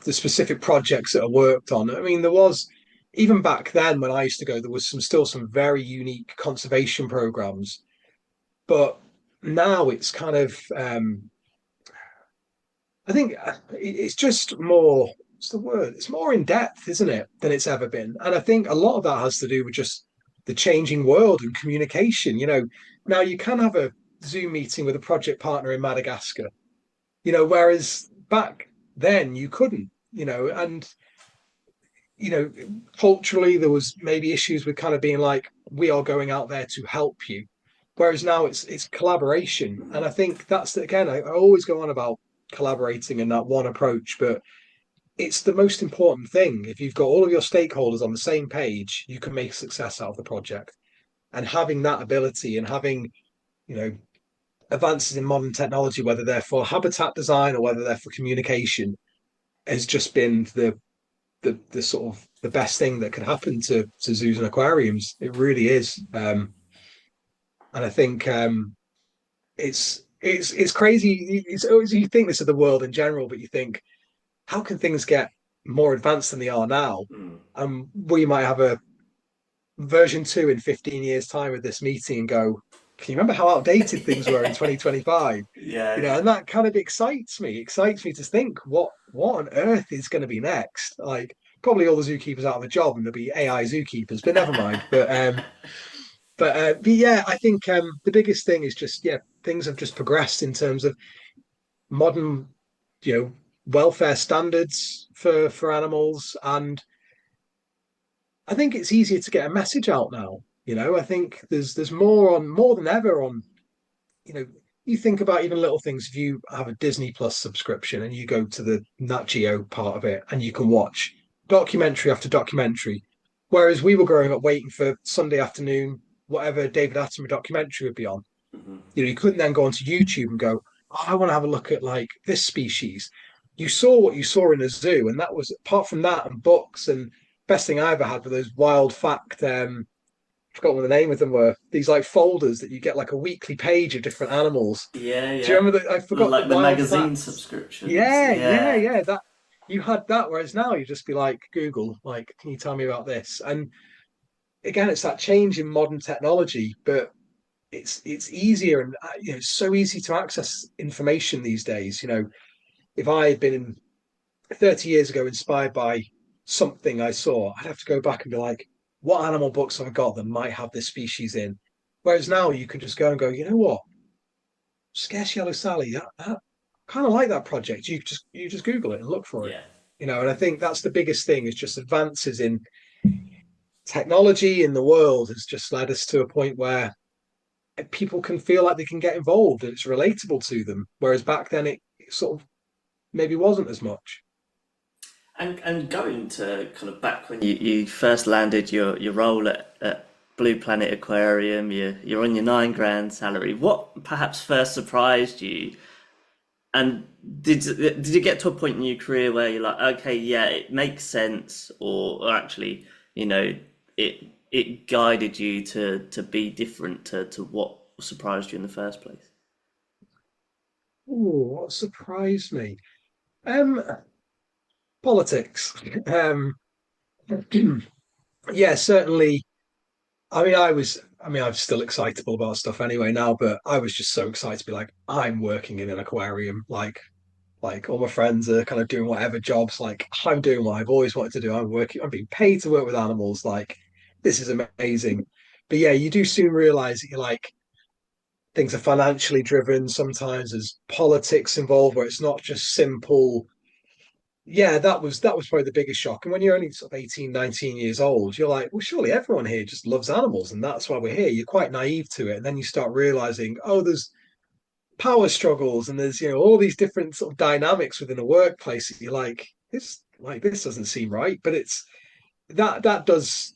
Speaker 2: the specific projects that are worked on. I mean, there was even back then when I used to go, there was still some very unique conservation programs, but now it's kind of I think it's just more. What's the word? It's more in depth, isn't it, than it's ever been? And I think a lot of that has to do with just the changing world and communication. Now you can have a Zoom meeting with a project partner in Madagascar. Whereas back then you couldn't. And you know, culturally there was maybe issues with kind of being like, we are going out there to help you. Whereas now it's collaboration. And I think that's again, I always go on about collaborating and that one approach, but it's the most important thing. If you've got all of your stakeholders on the same page, you can make success out of the project. And having that ability and having, you know, advances in modern technology, whether they're for habitat design or whether they're for communication, has just been the sort of the best thing that could happen to zoos and aquariums. It really is. And I think it's crazy. It's always, you think this of the world in general, but you think, how can things get more advanced than they are now?
Speaker 1: Mm.
Speaker 2: We might have a version 2 in 15 years' time of this meeting and go, can you remember how outdated things were in 2025?
Speaker 1: Yeah,
Speaker 2: And that kind of excites me to think what on earth is going to be next. Like, probably all the zookeepers out of a job and there'll be AI zookeepers, but never mind. But yeah, I think the biggest thing is just, yeah, things have just progressed in terms of modern, you know, welfare standards for animals, and I think it's easier to get a message out now. I think there's more than ever on. You think about even little things. If you have a Disney Plus subscription and you go to the Nat Geo part of it, and you can watch documentary after documentary, whereas we were growing up waiting for Sunday afternoon, whatever David Attenborough documentary would be on.
Speaker 1: Mhm.
Speaker 2: You couldn't then go onto YouTube and go, oh, I want to have a look at like this species. You saw what you saw in a zoo, and that was, apart from that and books, and best thing I ever had were those wild fact. I forgot what the name of them were. These like folders that you get like a weekly page of different animals.
Speaker 1: Yeah,
Speaker 2: Do you
Speaker 1: yeah.
Speaker 2: remember that? I forgot the
Speaker 1: Like the
Speaker 2: wild
Speaker 1: magazine
Speaker 2: facts.
Speaker 1: subscriptions.
Speaker 2: Yeah, yeah,
Speaker 1: Yeah.
Speaker 2: yeah. That you had that, whereas now you just be like Google, like, can you tell me about this? And again, it's that change in modern technology, but it's easier, and it's so easy to access information these days. If I had been 30 years ago inspired by something I saw, I'd have to go back and be like, what animal books have I got that might have this species in? Whereas now you can just go and go, you know what, Scarce Yellow Sally, that kind of like that project. You just Google it and look for it.
Speaker 1: Yeah.
Speaker 2: And I think that's the biggest thing, is just advances in technology in the world has just led us to a point where people can feel like they can get involved and it's relatable to them. Whereas back then it sort of maybe wasn't as much.
Speaker 1: And going to kind of back when you first landed your role at Blue Planet Aquarium, you're on your 9 grand salary. What perhaps first surprised you? And did you get to a point in your career where you're like, okay, yeah, it makes sense, or actually, it it guided you to be different to what surprised you in the first place?
Speaker 2: Oh, what surprised me? Um, Politics. Yeah, certainly. I'm still excitable about stuff anyway now, but I was just so excited to be like, I'm working in an aquarium. Like all my friends are kind of doing whatever jobs. Like, I'm doing what I've always wanted to do. I'm being paid to work with animals. Like, this is amazing. But yeah, you do soon realize that you're like, things are financially driven. Sometimes there's politics involved where it's not just simple. Yeah, that was probably the biggest shock. And when you're only sort of 18, 19 years old, you're like, well, surely everyone here just loves animals and that's why we're here. You're quite naive to it. And then you start realizing, oh, there's power struggles and there's, all these different sort of dynamics within a workplace that you're like this doesn't seem right. But it's that does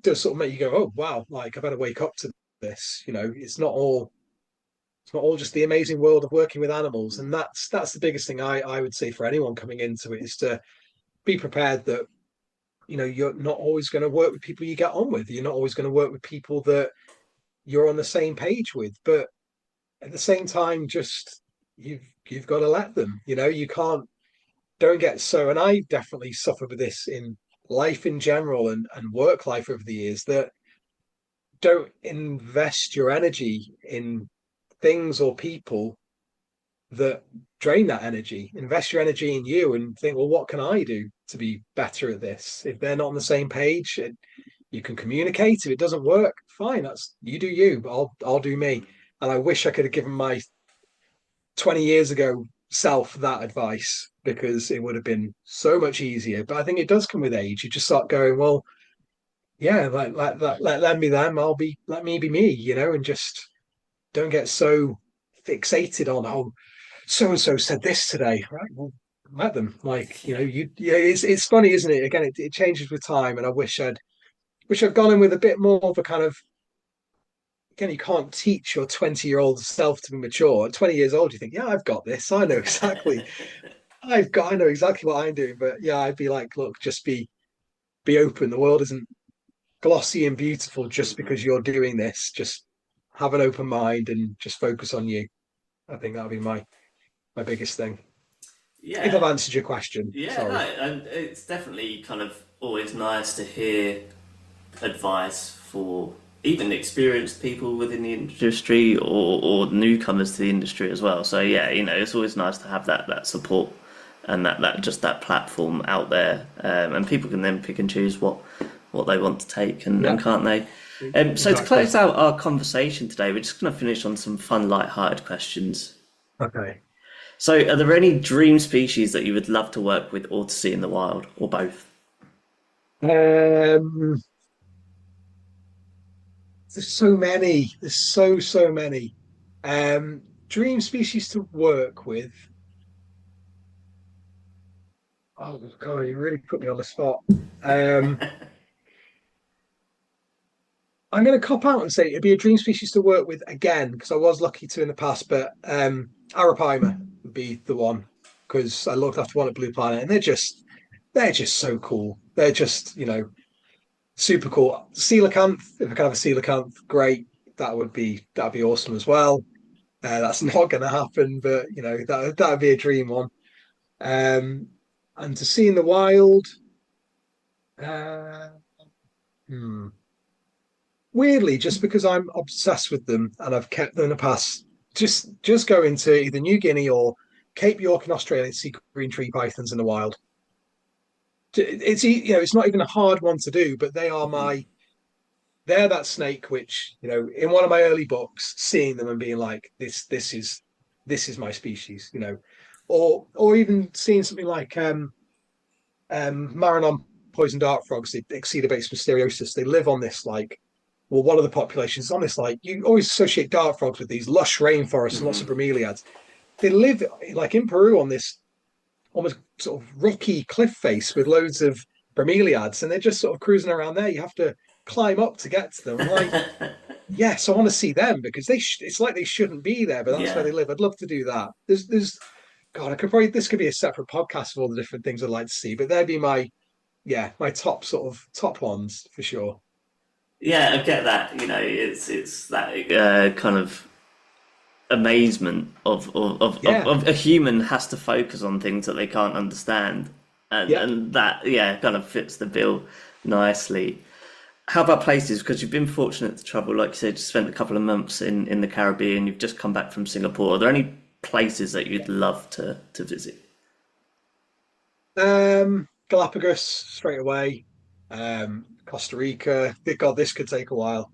Speaker 2: sort of make you go, oh wow, like I better wake up to this. It's not all just the amazing world of working with animals. And that's the biggest thing I would say for anyone coming into it, is to be prepared that you're not always going to work with people you get on with. You're not always going to work with people that you're on the same page with. But at the same time, just you've got to let them. You can't, don't get so. And I definitely suffer with this in life in general and work life over the years, that don't invest your energy in things or people that drain that energy. Invest your energy in you and think, well, what can I do to be better at this? If they're not on the same page, you can communicate. If it doesn't work, fine, that's, you do you, but I'll do me. And I wish I could have given my 20 years ago self that advice, because it would have been so much easier. But I think it does come with age. You just start going, well, yeah, let them be them. Let me be me, and just don't get so fixated on, oh, so and so said this today, right? Well, let them. Like, yeah, it's funny, isn't it? Again, it changes with time, and I wish I'd gone in with a bit more of a kind of again, you can't teach your 20-year-old self to be mature. At 20 years old, you think, yeah, I've got this. I know exactly. I know exactly what I'm doing. But yeah, I'd be like, look, just be open. The world isn't glossy and beautiful just because you're doing this. Just have an open mind and just focus on you. I think that'll be my biggest thing. If I've
Speaker 1: Yeah,
Speaker 2: answered your question,
Speaker 1: yeah, no,
Speaker 2: sorry.
Speaker 1: and it's definitely kind of always nice to hear advice for even experienced people within the industry or newcomers to the industry as well. So yeah, it's always nice to have that support and that platform out there, and people can then pick and choose what they want to take and
Speaker 2: Yeah,
Speaker 1: can't they? So to
Speaker 2: exactly.
Speaker 1: close out our conversation today, we're just going to finish on some fun, light-hearted questions.
Speaker 2: Okay.
Speaker 1: So, are there any dream species that you would love to work with or to see in the wild, or both?
Speaker 2: Um, there's so many. There's so many. Dream species to work with. Oh God, you really put me on the spot. Um, I'm going to cop out and say it'd be a dream species to work with again because I was lucky to in the past, but Arapaima would be the one because I looked after one at Blue Planet and they're just so cool. They're just super cool. Coelacanth, if I can have a coelacanth, great. That'd be awesome as well. That's not going to happen, but that'd be a dream one. Um, and to see in the wild, uh, hmm. Weirdly, just because I'm obsessed with them and I've kept them in the past, just go into either New Guinea or Cape York in Australia to see green tree pythons in the wild. It's not even a hard one to do, but they're that snake which in one of my early books, seeing them and being like, this is my species, or even seeing something like Maranon poison dart frogs, the Excedabates mysteriosus. They live on this one of the populations is on this you always associate dart frogs with these lush rainforests and lots of bromeliads. They live like in Peru on this almost sort of rocky cliff face with loads of bromeliads, and they're just sort of cruising around there. You have to climb up to get to them. I'm like, yes, I want to see them because it's like they shouldn't be there, but that's where
Speaker 1: Yeah,
Speaker 2: they live. I'd love to do that. There's God, I could probably this could be a separate podcast of all the different things I'd like to see, but they'd be my top sort of top ones for sure.
Speaker 1: yeah, I get that. It's that kind of amazement
Speaker 2: Yeah,
Speaker 1: of a human has to focus on things that they can't understand, and
Speaker 2: yeah.
Speaker 1: and that kind of fits the bill nicely. How about places? Because you've been fortunate to travel, like you said, you spent a couple of months in the Caribbean. You've just come back from Singapore. Are there any places that you'd love to visit?
Speaker 2: Galapagos straight away. Costa Rica. God, this could take a while.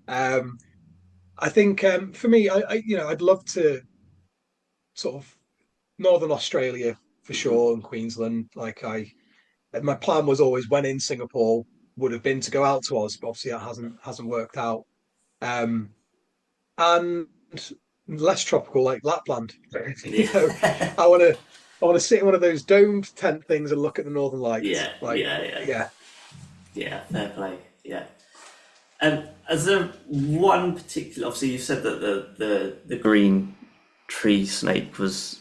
Speaker 2: I think for me, I'd love to sort of Northern Australia for sure and Queensland. My plan was always when in Singapore would have been to go out to Oz, but obviously that hasn't worked out. Um, and less tropical like Lapland. you know,
Speaker 1: Yeah,
Speaker 2: I want to I want to sit in one of those domed tent things and look at the Northern Lights.
Speaker 1: yeah, yeah, yeah,
Speaker 2: Yeah.
Speaker 1: yeah. Fair play. Yeah. Is there one particular? Obviously, you said that the green tree snake was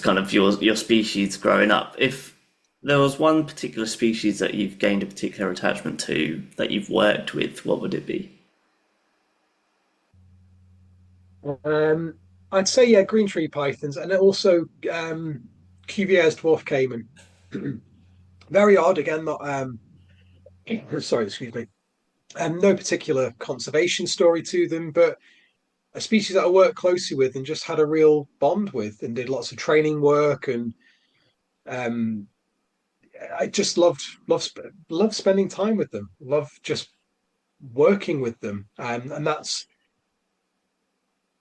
Speaker 1: kind of your species growing up. If there was one particular species that you've gained a particular attachment to that you've worked with, what would it be?
Speaker 2: I'd say yeah, green tree pythons, and then also Cuvier's dwarf caiman. Very odd, again, not sorry, excuse me. No particular conservation story to them, but a species that I worked closely with and just had a real bond with, and did lots of training work, and um, I just loved spending time with them. Love just working with them, and that's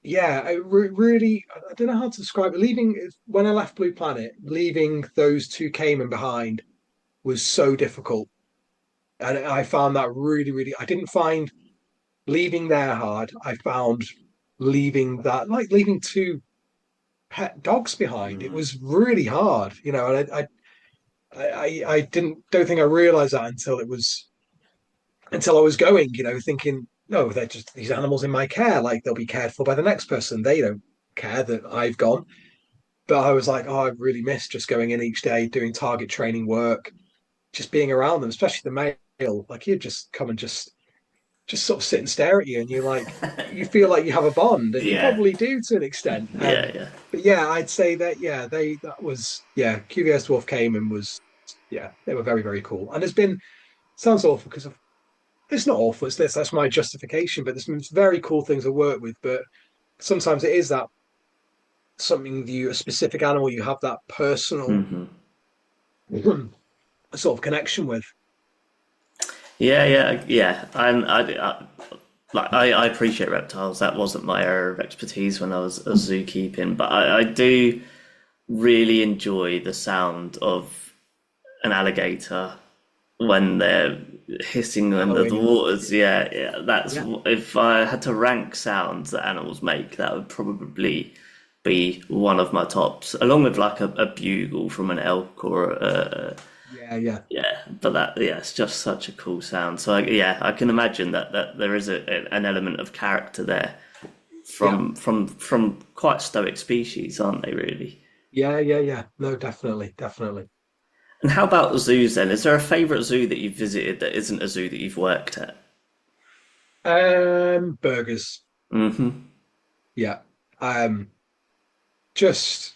Speaker 2: yeah. Really, I don't know how to describe it. Leaving when I left Blue Planet, leaving those two caiman behind was so difficult, and I found that really. I didn't find leaving there hard. I found leaving that like leaving two pet dogs behind. It was really hard, and I don't think I realized that until I was going, thinking no, they're just these animals in my care. Like they'll be cared for by the next person. They don't care that I've gone. But I was like, oh, I really miss just going in each day, doing target training work, just being around them, especially the male. Like he'd just come and just sort of sit and stare at you, and you're like, you feel like you have a bond, and you
Speaker 1: Yeah,
Speaker 2: probably do to an extent.
Speaker 1: yeah, yeah.
Speaker 2: But yeah, I'd say that that was QVS Dwarf came and was they were very very cool. And there's been sounds awful because of it's not awful. It's this that's my justification. But there's some very cool things I work with. But sometimes it is that something you a specific animal you have that personal
Speaker 1: Hmm.
Speaker 2: sort of connection with.
Speaker 1: Yeah, yeah, yeah. I appreciate reptiles. That wasn't my area of expertise when I was a zookeeping, but I do really enjoy the sound of an alligator when they're hissing under the
Speaker 2: Bellowing.
Speaker 1: waters. Yeah, yeah. That's
Speaker 2: Yeah,
Speaker 1: if I had to rank sounds that animals make, that would probably be one of my tops, along with like a bugle from an elk or
Speaker 2: yeah.
Speaker 1: yeah, but that yeah, it's just such a cool sound. So yeah, I can imagine that there is an element of character there
Speaker 2: Yeah.
Speaker 1: from quite stoic species, aren't they? Really.
Speaker 2: Yeah. No, definitely, definitely.
Speaker 1: And how about the zoos then? Is there a favourite zoo that you've visited that isn't a zoo that you've worked at?
Speaker 2: Burgers.
Speaker 1: Hmm.
Speaker 2: Yeah. Um, just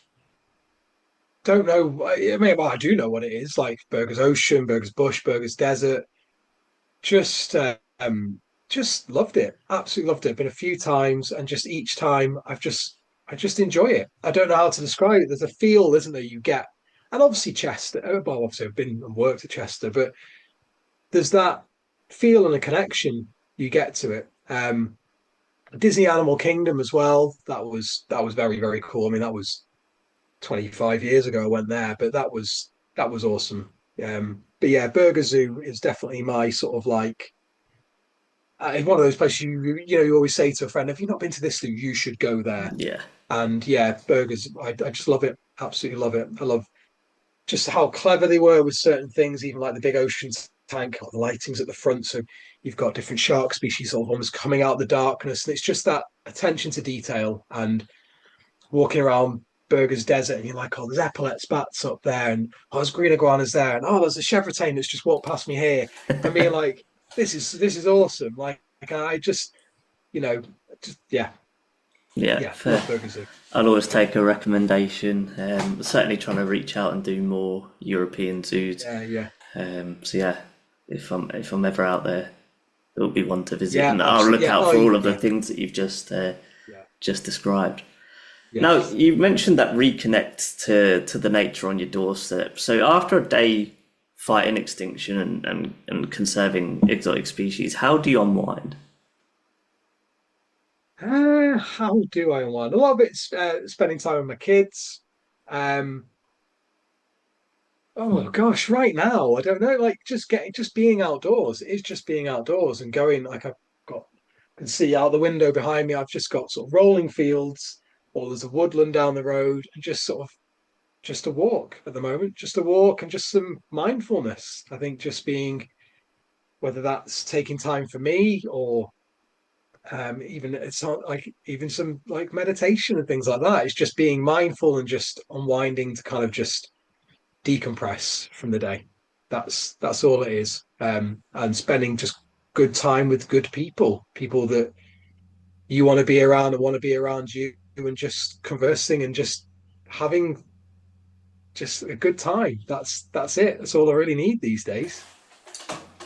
Speaker 2: don't know. I mean, well, I do know what it is. Like Burgers Ocean, Burgers Bush, Burgers Desert. Just, just loved it. Absolutely loved it. Been a few times, and just each time, I just enjoy it. I don't know how to describe it. There's a feel, isn't there? You get, and obviously Chester. Well, obviously I've been and worked at Chester, but there's that feel and a connection you get to it. Disney Animal Kingdom as well. That was very very cool. I mean, that was 25 years ago I went there, but that was awesome. But yeah, Burger Zoo is definitely my sort of like it's one of those places you always say to a friend, if you've not been to this zoo, you should go there.
Speaker 1: Yeah,
Speaker 2: And yeah, burgers, I just love it, absolutely love it. I love just how clever they were with certain things, even like the big ocean tank, or the lightings at the front. So you've got different shark species sort of almost coming out of the darkness, and it's just that attention to detail and walking around Burgers Desert, and you're like, oh, there's epaulets bats up there, and oh, there's green iguanas there, and oh, there's a chevrotain that's just walked past me here, and being like, this is awesome. Like I just, you know, just
Speaker 1: yeah,
Speaker 2: yeah,
Speaker 1: fair.
Speaker 2: love Burger Zoo.
Speaker 1: I'll always take a recommendation. Certainly trying to reach out and do more European zoos.
Speaker 2: Yeah.
Speaker 1: So yeah, if I'm ever out there, it'll be one to visit,
Speaker 2: Yeah,
Speaker 1: and I'll look
Speaker 2: absolutely. Yeah.
Speaker 1: out
Speaker 2: Oh,
Speaker 1: for all of the
Speaker 2: yeah.
Speaker 1: things that you've
Speaker 2: Yeah.
Speaker 1: just described. Now,
Speaker 2: Yes.
Speaker 1: you mentioned that reconnect to the nature on your doorstep. So after a day fighting extinction and conserving exotic species, how do you unwind?
Speaker 2: How do I unwind? A lot of it's spending time with my kids. Um, oh gosh, right now I don't know. Like just being outdoors. It's just being outdoors and going. Like I've got can see out the window behind me. I've just got sort of rolling fields, or there's a woodland down the road, and just sort of just a walk at the moment. Just a walk and just some mindfulness. I think just being whether that's taking time for me or even it's not like even some like meditation and things like that. It's just being mindful and just unwinding to kind of just decompress from the day. That's all it is. And spending just good time with good people, people that you want to be around and want to be around you, and just conversing and just having just a good time. That's it. That's all I really need these days.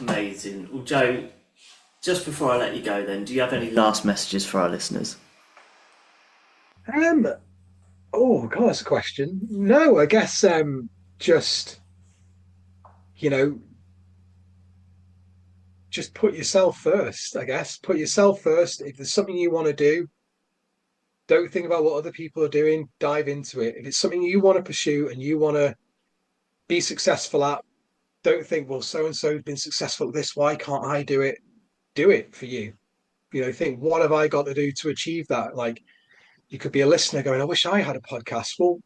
Speaker 1: Amazing. Well, Joe, just before I let you go, then, do you have any last messages for our listeners?
Speaker 2: Um, oh God, that's a question. No, I guess just you know just put yourself first. I guess put yourself first. If there's something you want to do, don't think about what other people are doing. Dive into it. If it's something you want to pursue and you want to be successful at, don't think, well, so and so's been successful at this. Why can't I do it? Do it for you. Think, what have I got to do to achieve that? Like, you could be a listener going, I wish I had a podcast. Well,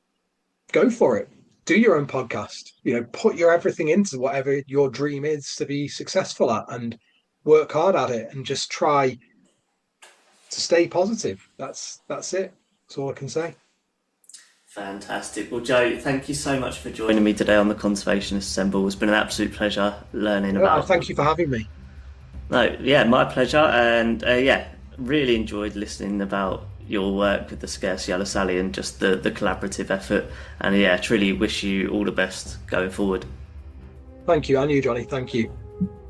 Speaker 2: go for it. Do your own podcast. Put your everything into whatever your dream is to be successful at and work hard at it and just try. stay positive. That's it. That's all I can say.
Speaker 1: Fantastic. Well, Joe, thank you so much for joining me today on the Conservationists Assemble. It's been an absolute pleasure learning about.
Speaker 2: Thank you for having me.
Speaker 1: No, yeah, my pleasure, and really enjoyed listening about your work with the Scarce Yellow Sally and just the collaborative effort. And yeah, truly wish you all the best going forward.
Speaker 2: Thank you, and you, Johnny. Thank you.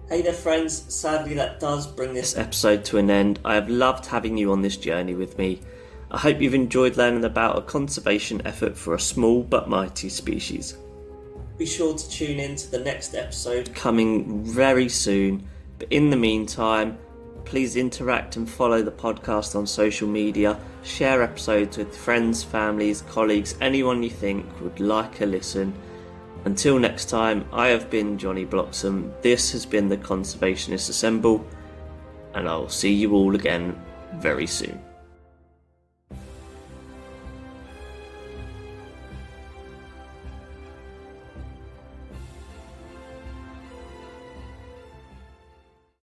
Speaker 1: Hey there, friends. Sadly, that does bring this episode to an end. I have loved having you on this journey with me. I hope you've enjoyed learning about a conservation effort for a small but mighty species. Be sure to tune in to the next episode coming very soon. But in the meantime, please interact and follow the podcast on social media. Share episodes with friends, families, colleagues, anyone you think would like a listen. Until next time, I have been Johnny Bloxham. This has been the Conservationists Assemble, and I will see you all again very soon.